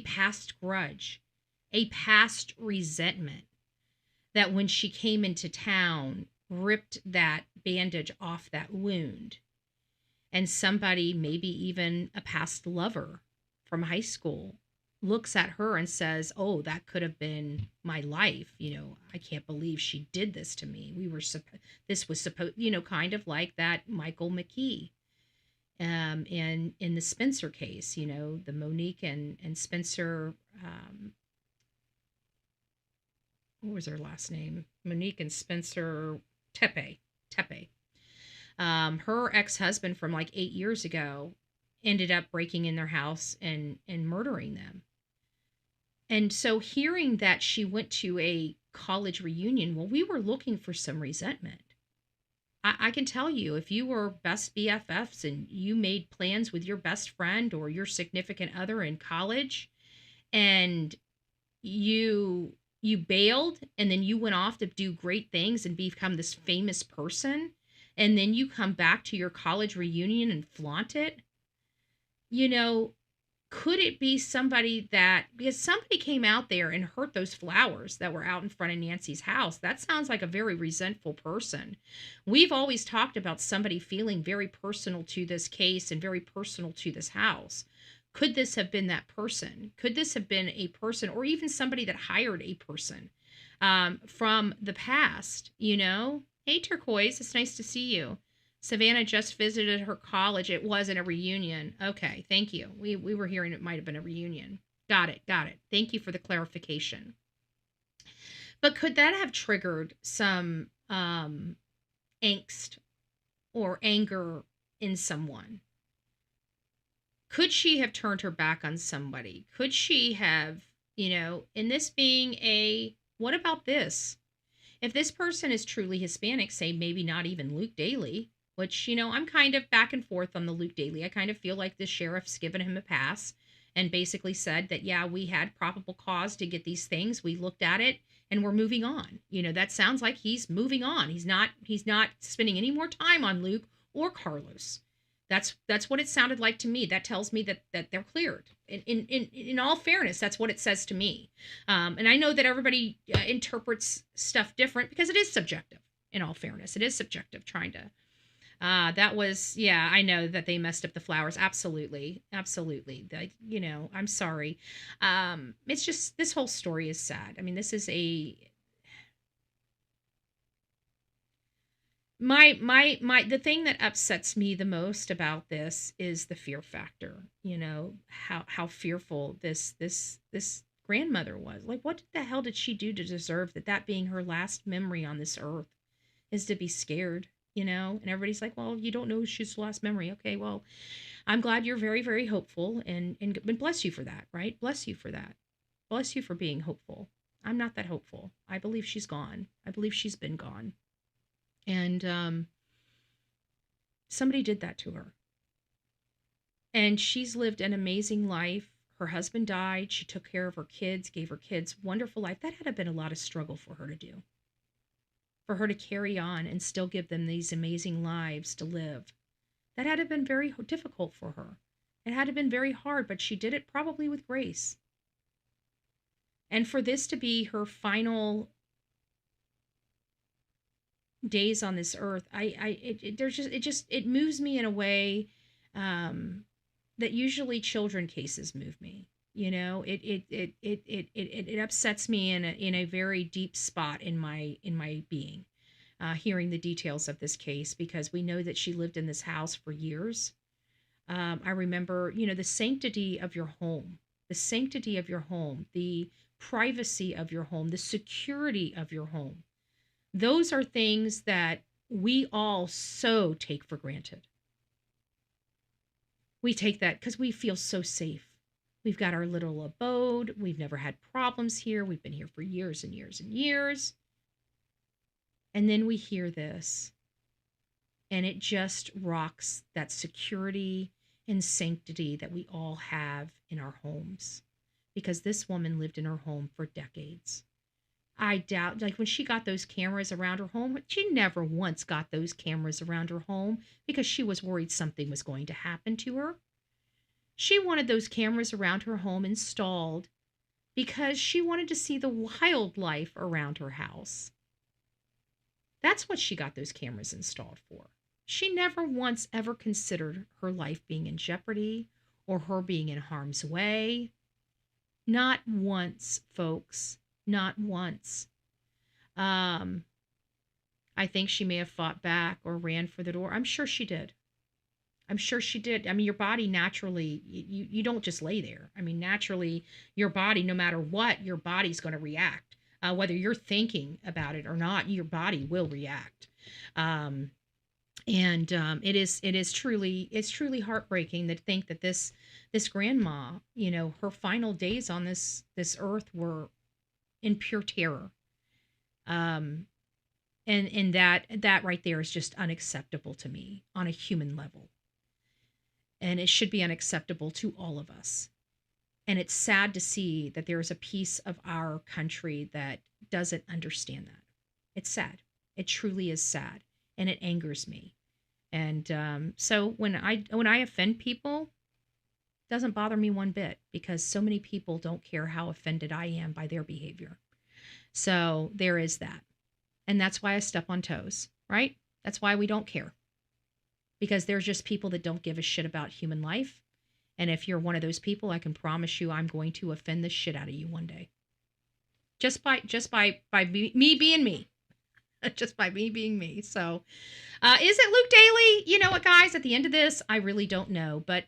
past grudge, a past resentment, that when she came into town, ripped that bandage off that wound, and somebody, maybe even a past lover from high school, looks at her and says, oh, that could have been my life. I can't believe she did this to me. This was supposed, kind of like that Michael McKee in the Spencer case, the Monique and Spencer, what was her last name? Monique and Spencer Tepe. Her ex-husband from like 8 years ago ended up breaking in their house and murdering them. And so hearing that she went to a college reunion, well, we were looking for some resentment. I can tell you, if you were best BFFs and you made plans with your best friend or your significant other in college, and you bailed and then you went off to do great things and become this famous person, and then you come back to your college reunion and flaunt it, could it be somebody because somebody came out there and hurt those flowers that were out in front of Nancy's house? That sounds like a very resentful person. We've always talked about somebody feeling very personal to this case and very personal to this house. Could this have been that person? Could this have been a person, or even somebody that hired a person from the past? Hey, Turquoise, it's nice to see you. Savannah just visited her college. It wasn't a reunion. Okay, thank you. We were hearing it might have been a reunion. Got it. Thank you for the clarification. But could that have triggered some angst or anger in someone? Could she have turned her back on somebody? Could she have, in this being what about this? If this person is truly Hispanic, say maybe not even Luke Daley, which, I'm kind of back and forth on the Luke Daley. I kind of feel like the sheriff's given him a pass and basically said that, yeah, we had probable cause to get these things. We looked at it and we're moving on. That sounds like he's moving on. He's not spending any more time on Luke or Carlos. That's what it sounded like to me. That tells me that they're cleared. In all fairness, that's what it says to me. And I know that everybody interprets stuff different because it is subjective. In all fairness, it is subjective. Trying to. That was, yeah, I know that they messed up the flowers. Absolutely. I'm sorry. It's just, this whole story is sad. I mean, this is the thing that upsets me the most about this is the fear factor. How fearful this grandmother was. Like, what the hell did she do to deserve that being her last memory on this earth is to be scared? And everybody's like, well, you don't know she's last memory. Okay, well, I'm glad you're very, very hopeful, and bless you for that, right? Bless you for that. Bless you for being hopeful. I'm not that hopeful. I believe she's gone. I believe she's been gone. And somebody did that to her. And she's lived an amazing life. Her husband died. She took care of her kids, gave her kids wonderful life. That had been a lot of struggle for her to do, for her to carry on and still give them these amazing lives to live. That had been very difficult for her. It had been very hard, but she did it probably with grace. And for this to be her final days on this earth, it moves me in a way that usually children cases move me. You know, it upsets me in a very deep spot in my being, hearing the details of this case, because we know that she lived in this house for years. I remember, you know, the sanctity of your home, the privacy of your home, the security of your home. Those are things that we all so take for granted. We take that because we feel so safe. We've got our little abode. We've never had problems here. We've been here for years and years and years. And then we hear this, and it just rocks that security and sanctity that we all have in our homes, because this woman lived in her home for decades. I doubt, like when she got those cameras around her home, she never once got those cameras around her home because she was worried something was going to happen to her. She wanted those cameras around her home installed because she wanted to see the wildlife around her house. That's what she got those cameras installed for. She never once ever considered her life being in jeopardy or her being in harm's way. Not once, folks. Not once. I think she may have fought back or ran for the door. I'm sure she did. I mean, your body naturally, you don't just lay there. I mean, naturally, your body, no matter what, your body's going to react. Whether you're thinking about it or not, your body will react. It's truly heartbreaking to think that this grandma, you know, her final days on this earth were in pure terror. And that right there is just unacceptable to me on a human level. And it should be unacceptable to all of us. And it's sad to see that there is a piece of our country that doesn't understand that. It's sad. It truly is sad. And it angers me. And so when I offend people, it doesn't bother me one bit, because so many people don't care how offended I am by their behavior. So there is that. And that's why I step on toes, right? That's why we don't care. Because there's just people that don't give a shit about human life. And if you're one of those people, I can promise you I'm going to offend the shit out of you one day. Just by me being me. Just by me being me. So, is it Luke Daley? You know what, guys? At the end of this, I really don't know. But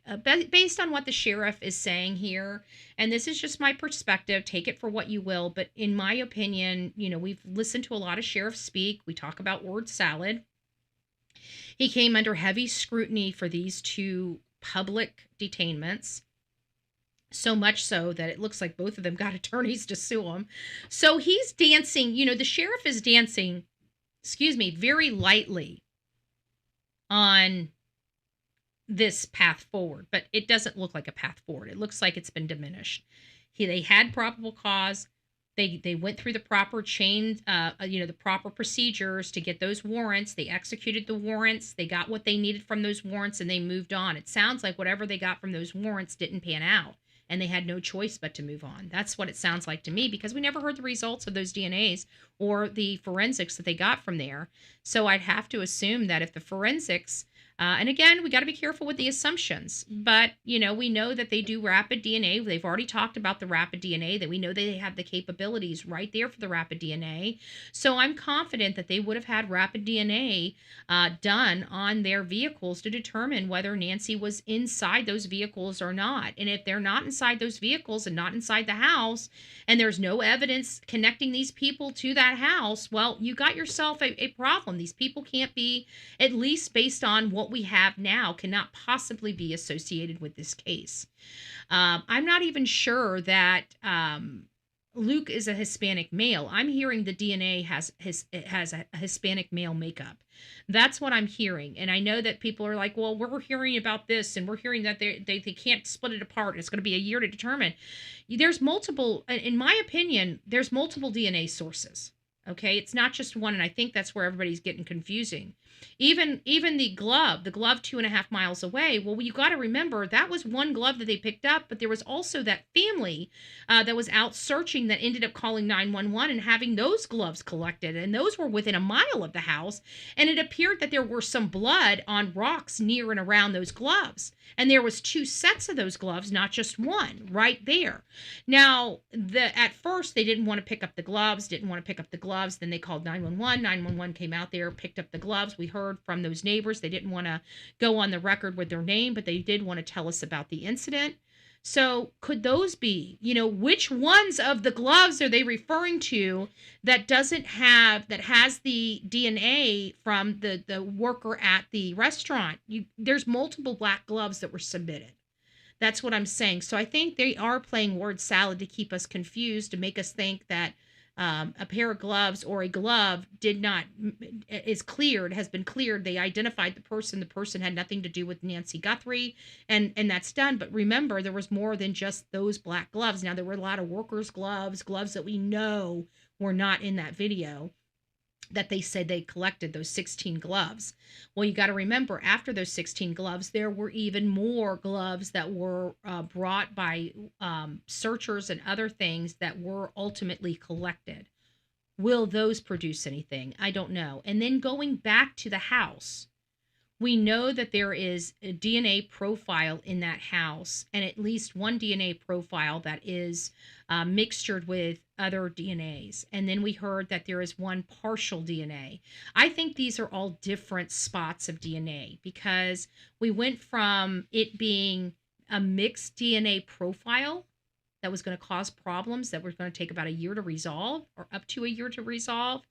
based on what the sheriff is saying here, and this is just my perspective, take it for what you will. But in my opinion, you know, we've listened to a lot of sheriffs speak. We talk about word salad. He came under heavy scrutiny for these two public detainments. So much so that it looks like both of them got attorneys to sue him. So he's dancing, you know, the sheriff is dancing, very lightly on this path forward, but it doesn't look like a path forward. It looks like it's been diminished. They had probable cause. They went through the proper the proper procedures to get those warrants. They executed the warrants. They got what they needed from those warrants, and they moved on. It sounds like whatever they got from those warrants didn't pan out, and they had no choice but to move on. That's what it sounds like to me, because we never heard the results of those DNAs or the forensics that they got from there. So I'd have to assume that if the forensics, and again, we got to be careful with the assumptions, but, you know, we know that they do rapid DNA. They've already talked about the rapid DNA, that we know they have the capabilities right there for the rapid DNA. So I'm confident that they would have had rapid DNA done on their vehicles to determine whether Nancy was inside those vehicles or not. And if they're not inside those vehicles and not inside the house, and there's no evidence connecting these people to that house, well, you got yourself a problem. These people can't be, at least based on what we have now, cannot possibly be associated with this case. I'm not even sure that Luke is a Hispanic male. I'm hearing the DNA it has a Hispanic male makeup. That's what I'm hearing. And I know that people are like, well, we're hearing about this and we're hearing that they can't split it apart. It's going to be a year to determine. There's multiple, in my opinion, there's multiple DNA sources. Okay, it's not just one, and I think that's where everybody's getting confusing. Even the glove 2.5 miles away. Well, you got to remember that was one glove that they picked up, but there was also that family that was out searching that ended up calling 911 and having those gloves collected, and those were within a mile of the house. And it appeared that there were some blood on rocks near and around those gloves, and there was 2 sets of those gloves, not just one, right there. Now, at first they didn't want to pick up the gloves. Then they called 911. 911 came out there, picked up the gloves. We heard from those neighbors. They didn't want to go on the record with their name, but they did want to tell us about the incident. So could those be, which ones of the gloves are they referring to that has the DNA from the worker at the restaurant? There's multiple black gloves that were submitted. That's what I'm saying. So I think they are playing word salad to keep us confused, to make us think that a pair of gloves or a glove has been cleared. They identified the person. The person had nothing to do with Nancy Guthrie, and that's done. But remember, there was more than just those black gloves. Now, there were a lot of workers' gloves that we know were not in that video, that they said they collected, those 16 gloves. Well, you got to remember, after those 16 gloves, there were even more gloves that were brought by searchers and other things that were ultimately collected. Will those produce anything? I don't know. And then going back to the house, we know that there is a DNA profile in that house, and at least one DNA profile that is mixtured with other DNAs. And then we heard that there is one partial DNA. I think these are all different spots of DNA, because we went from it being a mixed DNA profile that was going to cause problems that were going to take about a year to resolve, or up to a year to resolve,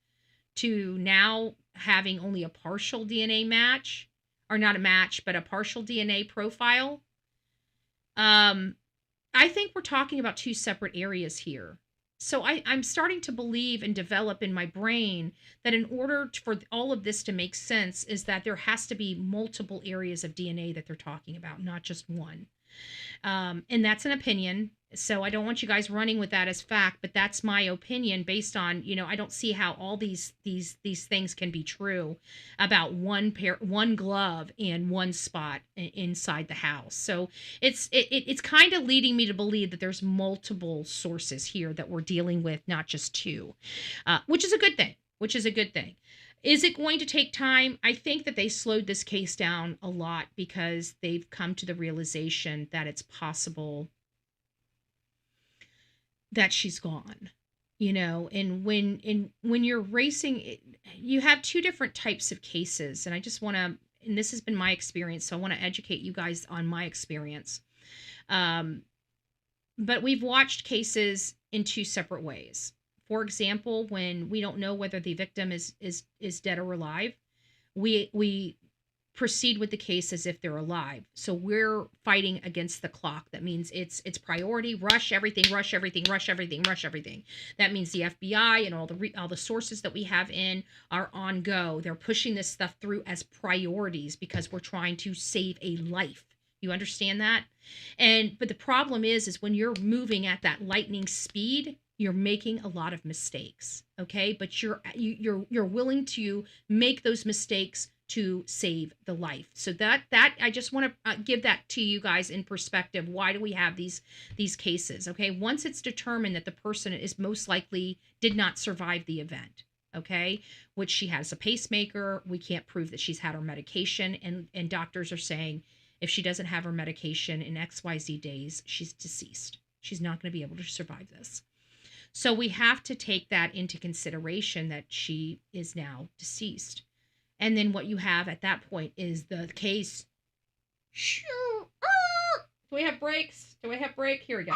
to now having only a partial DNA match, or not a match, but a partial DNA profile. I think we're talking about 2 separate areas here. So I'm starting to believe and develop in my brain that in order for all of this to make sense, is that there has to be multiple areas of DNA that they're talking about, not just one. And that's an opinion. So I don't want you guys running with that as fact, but that's my opinion based on, I don't see how all these things can be true about one glove and one spot inside the house. So it's kind of leading me to believe that there's multiple sources here that we're dealing with, not just 2, which is a good thing. Is it going to take time? I think that they slowed this case down a lot because they've come to the realization that it's possible that she's gone, and when you're racing, you have 2 different types of cases. And I just want to, and this has been my experience, so I want to educate you guys on my experience. But we've watched cases in 2 separate ways. For example, when we don't know whether the victim is dead or alive, we proceed with the case as if they're alive. So we're fighting against the clock. That means it's priority, rush everything. That means the FBI and all the sources that we have in are on go. They're pushing this stuff through as priorities because we're trying to save a life. You understand that? But the problem is when you're moving at that lightning speed, you're making a lot of mistakes. Okay, but you're willing to make those mistakes to save the life. So that I just want to give that to you guys in perspective. Why do we have these cases? Okay, once it's determined that the person is most likely did not survive the event, okay, which she has a pacemaker, we can't prove that she's had her medication, and doctors are saying if she doesn't have her medication in XYZ days, she's deceased. She's not going to be able to survive this. So we have to take that into consideration, that she is now deceased. And then what you have at that point is the case. Do we have brakes? Here we go.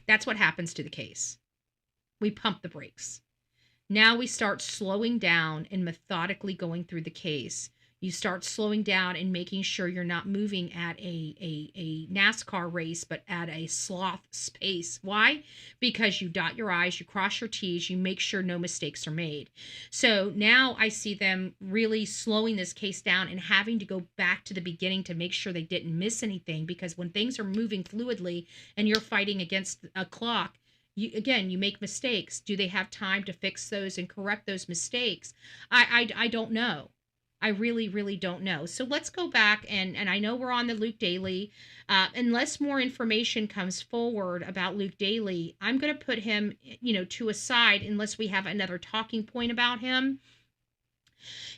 That's what happens to the case. We pump the brakes. Now we start slowing down and methodically going through the case. You start slowing down and making sure you're not moving at a NASCAR race, but at a sloth pace. Why? Because you dot your I's, you cross your T's, you make sure no mistakes are made. So now I see them really slowing this case down and having to go back to the beginning to make sure they didn't miss anything, because when things are moving fluidly and you're fighting against a clock, you make mistakes. Do they have time to fix those and correct those mistakes? I don't know. I really, really don't know. So let's go back, and I know we're on the Luke Daley. Unless more information comes forward about Luke Daley, I'm going to put him, to a side unless we have another talking point about him.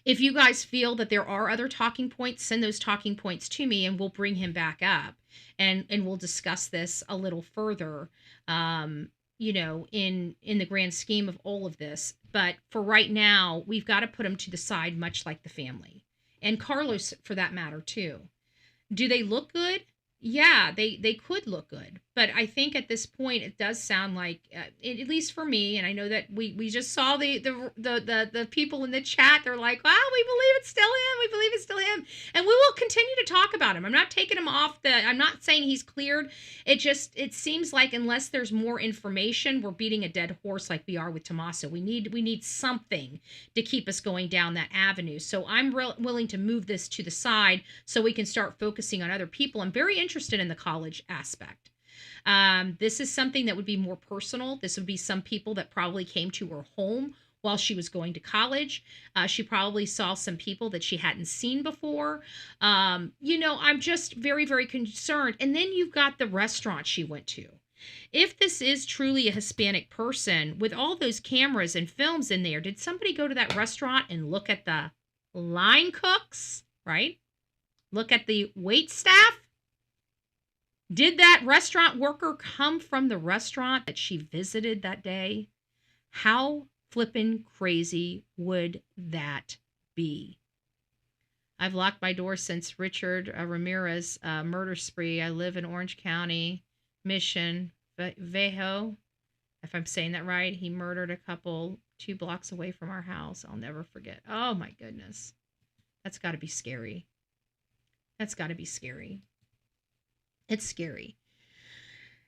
If you guys feel that there are other talking points, send those talking points to me and we'll bring him back up and we'll discuss this a little further, in the grand scheme of all of this. But for right now, we've got to put him to the side, much like the family. And Carlos, for that matter, too. Do they look good? Yeah, they could look good. But I think at this point, it does sound like, at least for me, and I know that we just saw the people in the chat. They're like, wow, we believe it's still him. We believe it's still him. And we will continue to talk about him. I'm not taking him off I'm not saying he's cleared. It seems like unless there's more information, we're beating a dead horse like we are with Tommaso. We need something to keep us going down that avenue. So I'm willing to move this to the side so we can start focusing on other people. I'm very interested in the college aspect. This is something that would be more personal. This would be some people that probably came to her home while she was going to college. She probably saw some people that she hadn't seen before. I'm just very, very concerned. And then you've got the restaurant she went to. If this is truly a Hispanic person with all those cameras and films in there, did somebody go to that restaurant and look at the line cooks, right? Look at the wait staff? Did that restaurant worker come from the restaurant that she visited that day? How flippin' crazy would that be? I've locked my door since Richard Ramirez murder spree. I live in Orange County, Mission Viejo. If I'm saying that right, he murdered a couple 2 blocks away from our house. I'll never forget. Oh my goodness. That's got to be scary. That's got to be scary. It's scary.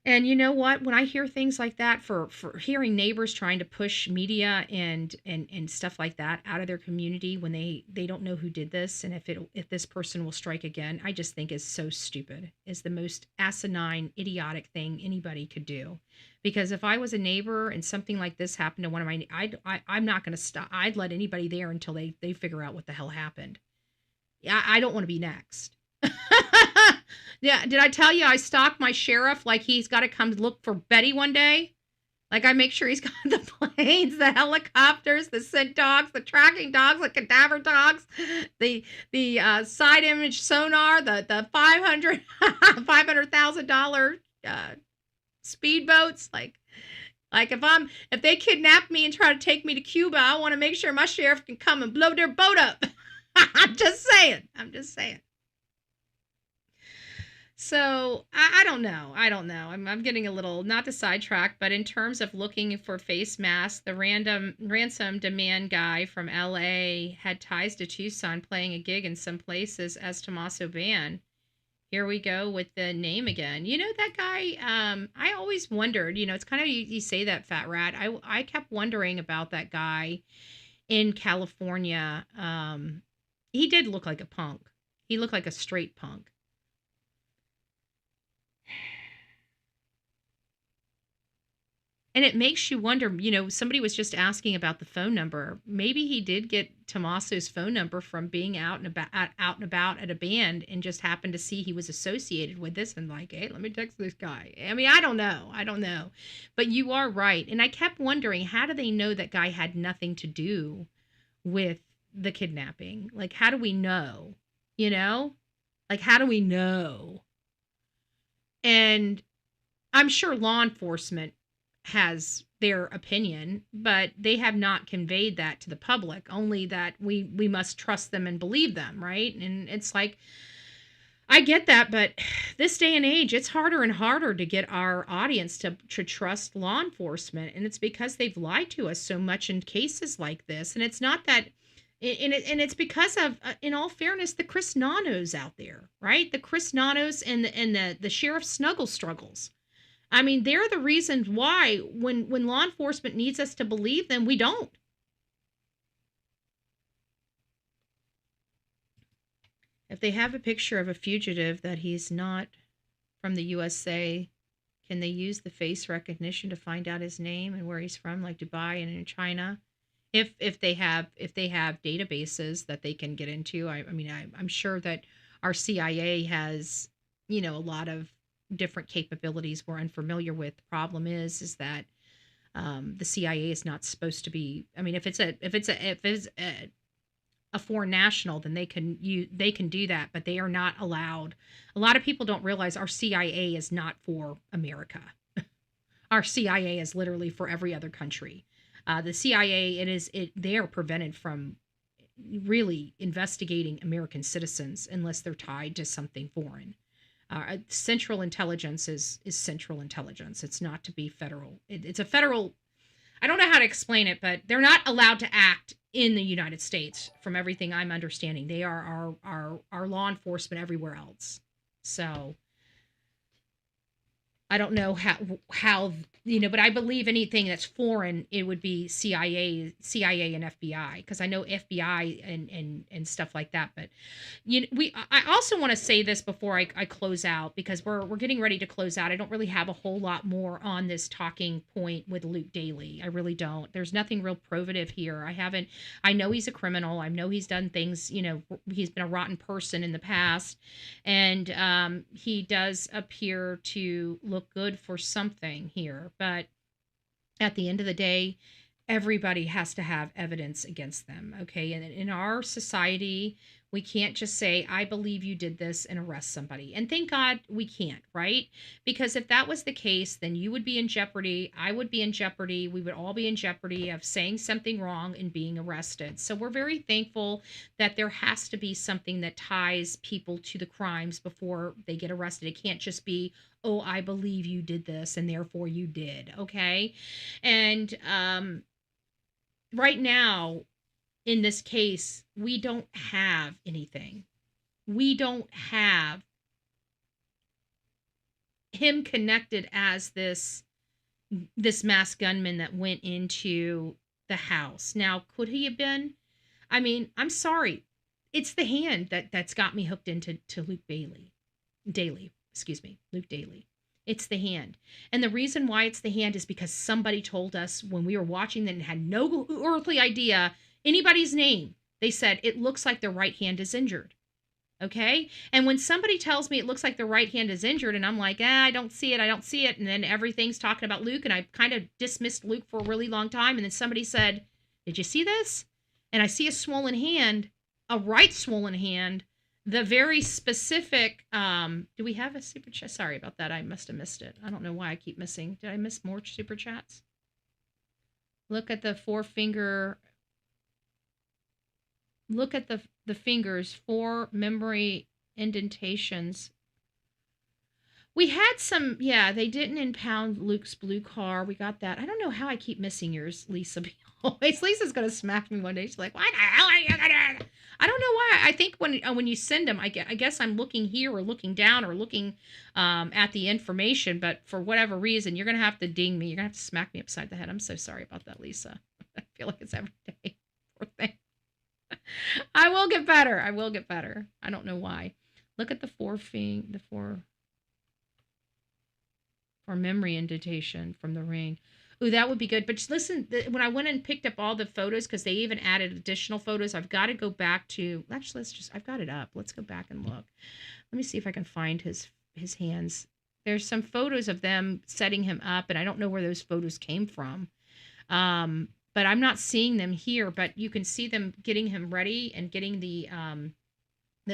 And you know what? When I hear things like that, for hearing neighbors trying to push media and stuff like that out of their community when they don't know who did this and if this person will strike again, I just think is so stupid. Is the most asinine, idiotic thing anybody could do. Because if I was a neighbor and something like this happened to one of my, I'm not going to stop. I'd let anybody there until they figure out what the hell happened. I don't want to be next. Yeah, did I tell you I stalk my sheriff like he's got to come look for Betty one day? Like I make sure he's got the planes, the helicopters, the scent dogs, the tracking dogs, the cadaver dogs, the side image sonar, the $500,000 speedboats. Like if they kidnap me and try to take me to Cuba, I want to make sure my sheriff can come and blow their boat up. I'm just saying. So I don't know. I'm getting a little, not to sidetrack, but in terms of looking for face masks, the ransom demand guy from LA had ties to Tucson, playing a gig in some places as Tommaso Band. Here we go with the name again. You know, that guy, I always wondered, it's kind of, you say that, Fat Rat. I kept wondering about that guy in California. He did look like a punk. He looked like a straight punk. And it makes you wonder, somebody was just asking about the phone number. Maybe he did get Tommaso's phone number from being out and about at a band and just happened to see he was associated with this and like, hey, let me text this guy. I mean, I don't know. But you are right. And I kept wondering, how do they know that guy had nothing to do with the kidnapping? Like, how do we know? Like, how do we know? And I'm sure law enforcement has their opinion, but they have not conveyed that to the public, only that we must trust them and believe them, right? And it's like, I get that, but this day and age, it's harder and harder to get our audience to trust law enforcement, and it's because they've lied to us so much in cases like this. And it's not that And it's because of, in all fairness, the Chris Nanos out there, right? The Chris Nanos and the Sheriff Snuggle struggles. I mean, they're the reasons why when law enforcement needs us to believe them, we don't. If they have a picture of a fugitive that he's not from the USA, can they use the face recognition to find out his name and where he's from, like Dubai and in China? If they have databases that they can get into, I'm sure that our CIA has, a lot of different capabilities we're unfamiliar with. The problem is that the CIA is not supposed to be. I mean, if it's a foreign national, then they can do that, but they are not allowed. A lot of people don't realize our CIA is not for America. Our CIA is literally for every other country. The CIA, they are prevented from really investigating American citizens unless they're tied to something foreign. Central intelligence is central intelligence. It's not to be federal. It's a federal. I don't know how to explain it, but they're not allowed to act in the United States. From everything I'm understanding, they are our law enforcement everywhere else. So I don't know how but I believe anything that's foreign, it would be CIA and FBI, because I know FBI and stuff like that. But I also want to say this before I close out, because we're getting ready to close out. I don't really have a whole lot more on this talking point with Luke Daley. I really don't. There's nothing real probative here. I know he's a criminal. I know he's done things, he's been a rotten person in the past, and he does appear to look good for something here. But at the end of the day, everybody has to have evidence against them, okay? And in our society, we can't just say, I believe you did this, and arrest somebody. And thank God we can't, right? Because if that was the case, then you would be in jeopardy. I would be in jeopardy. We would all be in jeopardy of saying something wrong and being arrested. So we're very thankful that there has to be something that ties people to the crimes before they get arrested. It can't just be, oh, I believe you did this, and therefore you did, okay? And right now, in this case, we don't have anything. We don't have him connected as this masked gunman that went into the house. Now, could he have been? I mean, I'm sorry. It's the hand that's got me hooked into Luke Daley. Luke Daley. It's the hand. And the reason why it's the hand is because somebody told us when we were watching that and had no earthly idea anybody's name. They said, it looks like the right hand is injured. Okay? And when somebody tells me it looks like the right hand is injured, and I'm like, I don't see it. And then everything's talking about Luke, and I kind of dismissed Luke for a really long time. And then somebody said, did you see this? And I see a swollen hand, a right swollen hand, the very specific, do we have a super chat? Sorry about that. I must have missed it. I don't know why I keep missing. Did I miss more super chats? Look at the forefinger. Look at the fingers, 4 memory indentations. We had some, they didn't impound Luke's blue car. We got that. I don't know how I keep missing yours, Lisa. Always, Lisa's going to smack me one day. She's like, what the hell are you going to do? I don't know why. I think when you send them, I guess I'm looking here or looking down or looking at the information. But for whatever reason, you're going to have to ding me. You're going to have to smack me upside the head. I'm so sorry about that, Lisa. I feel like it's every day. Poor thing. I will get better. I don't know why. Look at the four memory indentation from the ring. Ooh, that would be good. But just listen, when I went and picked up all the photos, because they even added additional photos, I've got to go back to, actually, I've got it up. Let's go back and look. Let me see if I can find his hands. There's some photos of them setting him up, and I don't know where those photos came from. But I'm not seeing them here, but you can see them getting him ready and getting the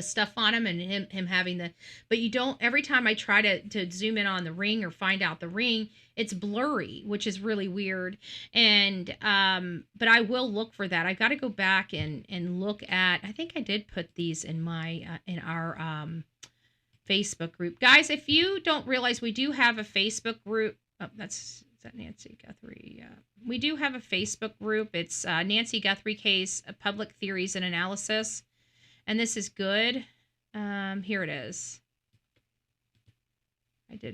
stuff on him, and him having but you don't, every time I try to zoom in on the ring or find out the ring, it's blurry, which is really weird. And but I will look for that. I got to go back and look at, I think I did put these in my in our Facebook group. Guys, if you don't realize, we do have a Facebook group. Oh, that's that Nancy Guthrie? We do have a Facebook group. It's Nancy Guthrie Case, Public Theories and Analysis. And this is good. Here it is.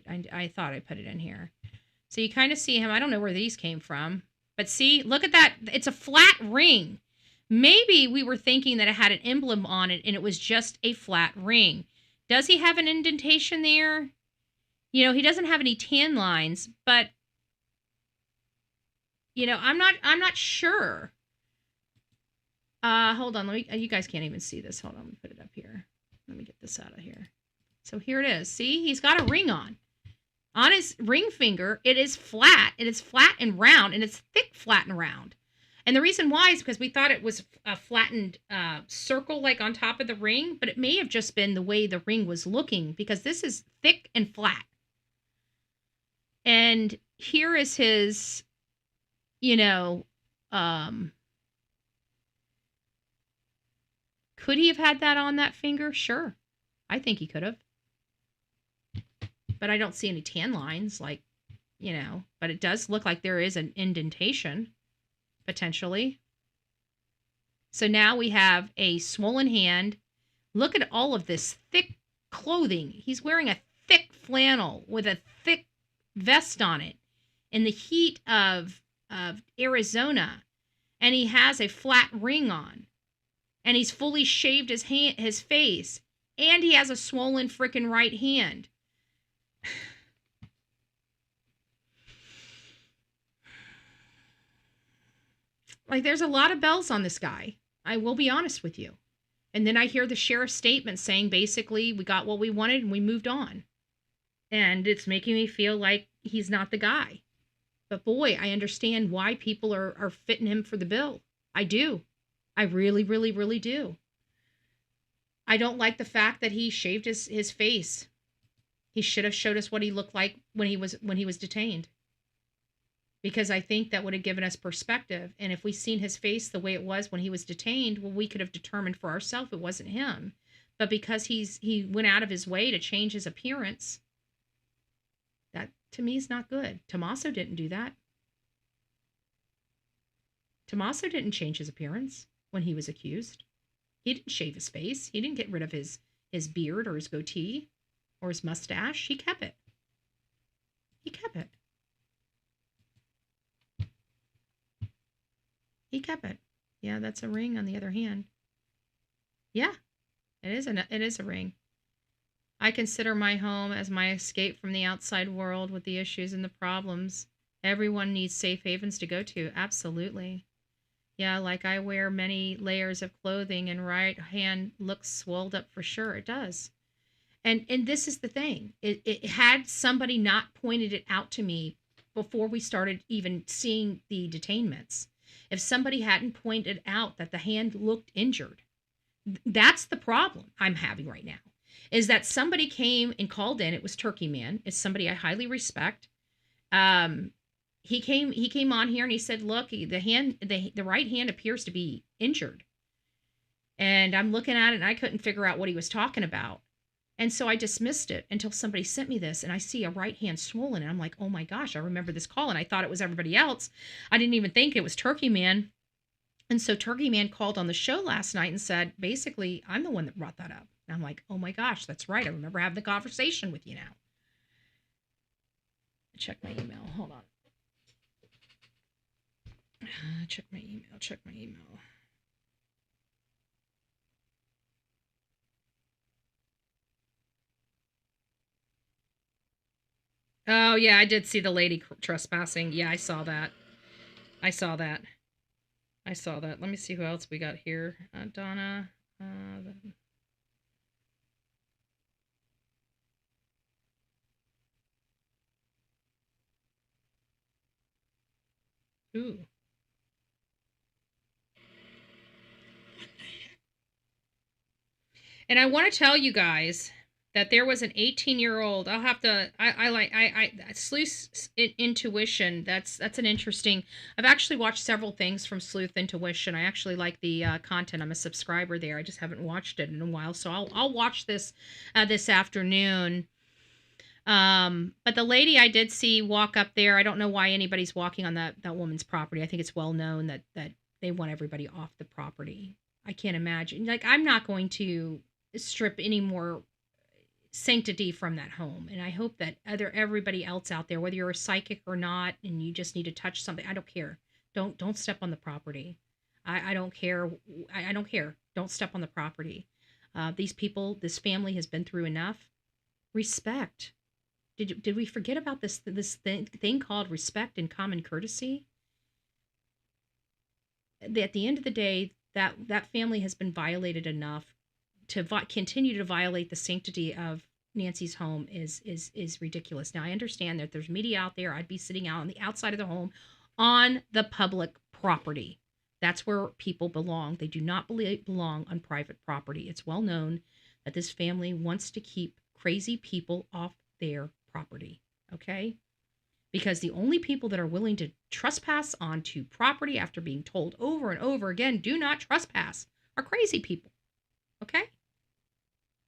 I thought I put it in here. So you kind of see him. I don't know where these came from. But see, look at that. It's a flat ring. Maybe we were thinking that it had an emblem on it and it was just a flat ring. Does he have an indentation there? You know, he doesn't have any tan lines, but you know, I'm not sure. Hold on, you guys can't even see this. Hold on, let me put it up here. Let me get this out of here. So here it is. See, he's got a ring on. On his ring finger, it is flat. It is flat and round, and it's thick, flat, and round. And the reason why is because we thought it was a flattened circle like on top of the ring, but it may have just been the way the ring was looking because this is thick and flat. And here is his, you know, could he have had that on that finger? Sure. I think he could have. But I don't see any tan lines, like, you know, but it does look like there is an indentation, potentially. So now we have a swollen hand. Look at all of this thick clothing. He's wearing a thick flannel with a thick vest on it in the heat of Arizona. And he has a flat ring on. And he's fully shaved his face. And he has a swollen frickin' right hand. Like, there's a lot of bells on this guy. I will be honest with you. And then I hear the sheriff's statement saying, basically, we got what we wanted and we moved on. And it's making me feel like he's not the guy. But boy, I understand why people are fitting him for the bill. I do. I really, really, really do. I don't like the fact that he shaved his face. He should have showed us what he looked like when he was detained. Because I think that would have given us perspective. And if we seen his face the way it was when he was detained, well, we could have determined for ourselves it wasn't him. But because he went out of his way to change his appearance, that to me is not good. Tommaso didn't do that. Tommaso didn't change his appearance when he was accused. He didn't shave his face. He didn't get rid of his beard or his goatee or his mustache. He kept it. He kept it. He kept it. Yeah, that's a ring on the other hand. Yeah, it is a ring. I consider my home as my escape from the outside world with the issues and the problems. Everyone needs safe havens to go to. Absolutely. Yeah, like I wear many layers of clothing and right hand looks swelled up for sure. It does. And this is the thing. It had somebody not pointed it out to me before we started even seeing the detainments. If somebody hadn't pointed out that the hand looked injured, that's the problem I'm having right now. Is that somebody came and called in. It was Turkey Man. It's somebody I highly respect. He came on here and he said, look, the right hand appears to be injured. And I'm looking at it and I couldn't figure out what he was talking about. And so I dismissed it until somebody sent me this and I see a right hand swollen and I'm like, oh my gosh, I remember this call and I thought it was everybody else. I didn't even think it was Turkey Man. And so Turkey Man called on the show last night and said, basically, I'm the one that brought that up. And I'm like, oh my gosh, that's right. I remember having the conversation with you now. Check my email. Hold on. Check my email. Oh, yeah, I did see the lady trespassing. Yeah, I saw that. Let me see who else we got here. Donna. Ooh. And I want to tell you guys that there was an 18-year-old. I'll have to. I Sleuth Intuition. That's an interesting. I've actually watched several things from Sleuth Intuition. I actually like the content. I'm a subscriber there. I just haven't watched it in a while, so I'll watch this this afternoon. But the lady I did see walk up there, I don't know why anybody's walking on that woman's property. I think it's well known that they want everybody off the property. I can't imagine. Like, I'm not going to strip any more sanctity from that home. And I hope that everybody else out there, whether you're a psychic or not, and you just need to touch something, I don't care. Don't step on the property. I don't care. I don't care. Don't step on the property. These people, this family has been through enough. Respect. Did we forget about this thing called respect and common courtesy? At the end of the day, that family has been violated enough to continue to violate the sanctity of Nancy's home is ridiculous. Now, I understand that there's media out there. I'd be sitting out on the outside of the home on the public property. That's where people belong. They do not belong on private property. It's well known that this family wants to keep crazy people off their property, okay? Because the only people that are willing to trespass onto property after being told over and over again, do not trespass, are crazy people, okay?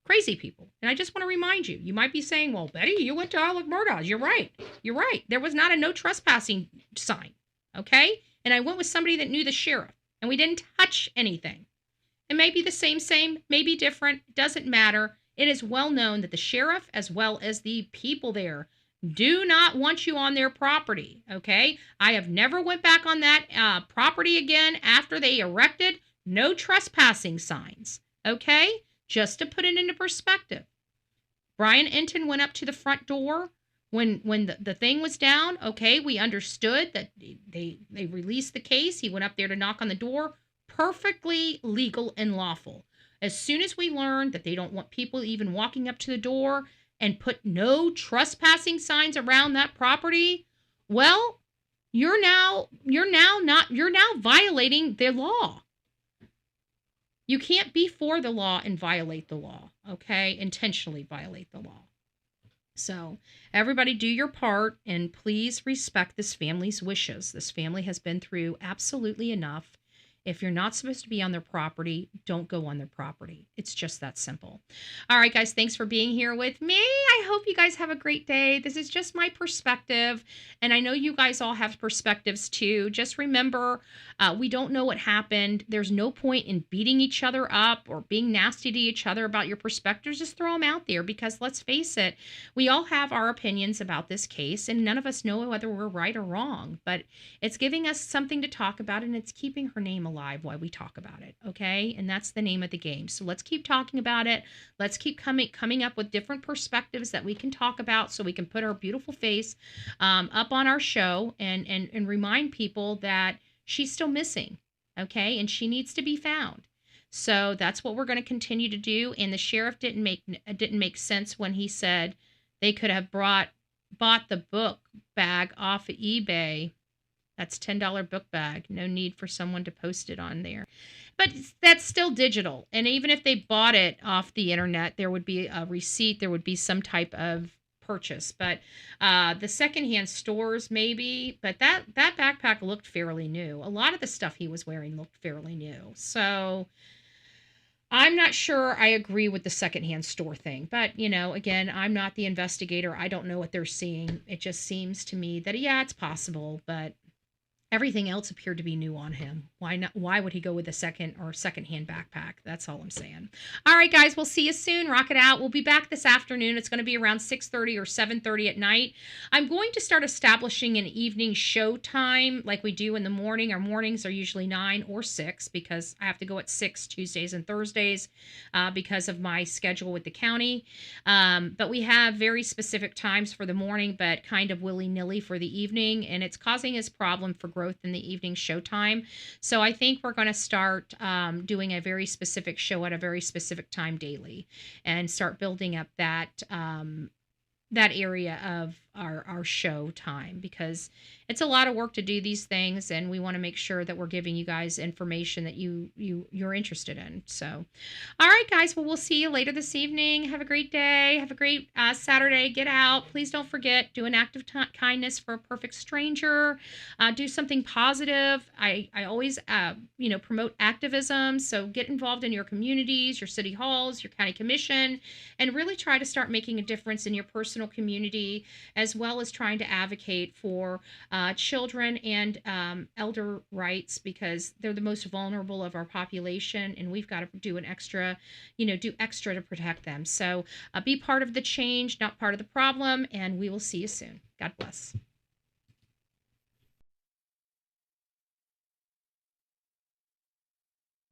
Crazy people. And I just want to remind you, you might be saying, well, Betty, you went to Alec Murdaugh's. You're right. You're right. There was not a no trespassing sign, okay? And I went with somebody that knew the sheriff, and we didn't touch anything. It may be the same, maybe different. It doesn't matter. It is well known that the sheriff, as well as the people there, do not want you on their property, okay? I have never went back on that property again after they erected no trespassing signs, okay? Just to put it into perspective. Brian Enton went up to the front door when the thing was down, okay? We understood that they released the case. He went up there to knock on the door. Perfectly legal and lawful. As soon as we learned that they don't want people even walking up to the door and put no trespassing signs around that property, well, you're now violating the law. You can't be for the law and violate the law, okay? Intentionally violate the law. So everybody do your part, and please respect this family's wishes. This family has been through absolutely enough. If you're not supposed to be on their property, don't go on their property. It's just that simple. All right, guys, thanks for being here with me. I hope you guys have a great day. This is just my perspective, and I know you guys all have perspectives too. Just remember, we don't know what happened. There's no point in beating each other up or being nasty to each other about your perspectives. Just throw them out there, because let's face it, we all have our opinions about this case, and none of us know whether we're right or wrong, but it's giving us something to talk about, and it's keeping her name alive while we talk about it, okay? And that's the name of the game. So let's keep talking about it. Let's keep coming up with different perspectives that we can talk about, so we can put our beautiful face up on our show and remind people that she's still missing, okay? And she needs to be found. So that's what we're going to continue to do. And the sheriff didn't make sense when he said they could have bought the book bag off of eBay. That's $10 book bag. No need for someone to post it on there. But that's still digital. And even if they bought it off the internet, there would be a receipt. There would be some type of purchase. But the secondhand stores, maybe. But that backpack looked fairly new. A lot of the stuff he was wearing looked fairly new. So I'm not sure I agree with the secondhand store thing. But, you know, again, I'm not the investigator. I don't know what they're seeing. It just seems to me that, yeah, it's possible. But everything else appeared to be new on him. Why not? Why would he go with a secondhand backpack? That's all I'm saying. All right, guys, we'll see you soon. Rock it out. We'll be back this afternoon. It's going to be around 6:30 or 7:30 at night. I'm going to start establishing an evening show time like we do in the morning. Our mornings are usually 9 or 6 because I have to go at 6 Tuesdays and Thursdays because of my schedule with the county. But we have very specific times for the morning, but kind of willy-nilly for the evening, and it's causing us problem for growth in the evening show time. So I think we're going to start doing a very specific show at a very specific time daily, and start building up that that area our show time, because it's a lot of work to do these things, and we want to make sure that we're giving you guys information that you're interested in. So, all right, guys. Well, we'll see you later this evening. Have a great day. Have a great Saturday. Get out. Please don't forget, do an act of kindness for a perfect stranger. Do something positive. I always, promote activism. So get involved in your communities, your city halls, your county commission, and really try to start making a difference in your personal community, as well as trying to advocate for children and elder rights, because they're the most vulnerable of our population, and we've got to do extra to protect them. So be part of the change, not part of the problem, and we will see you soon. God bless.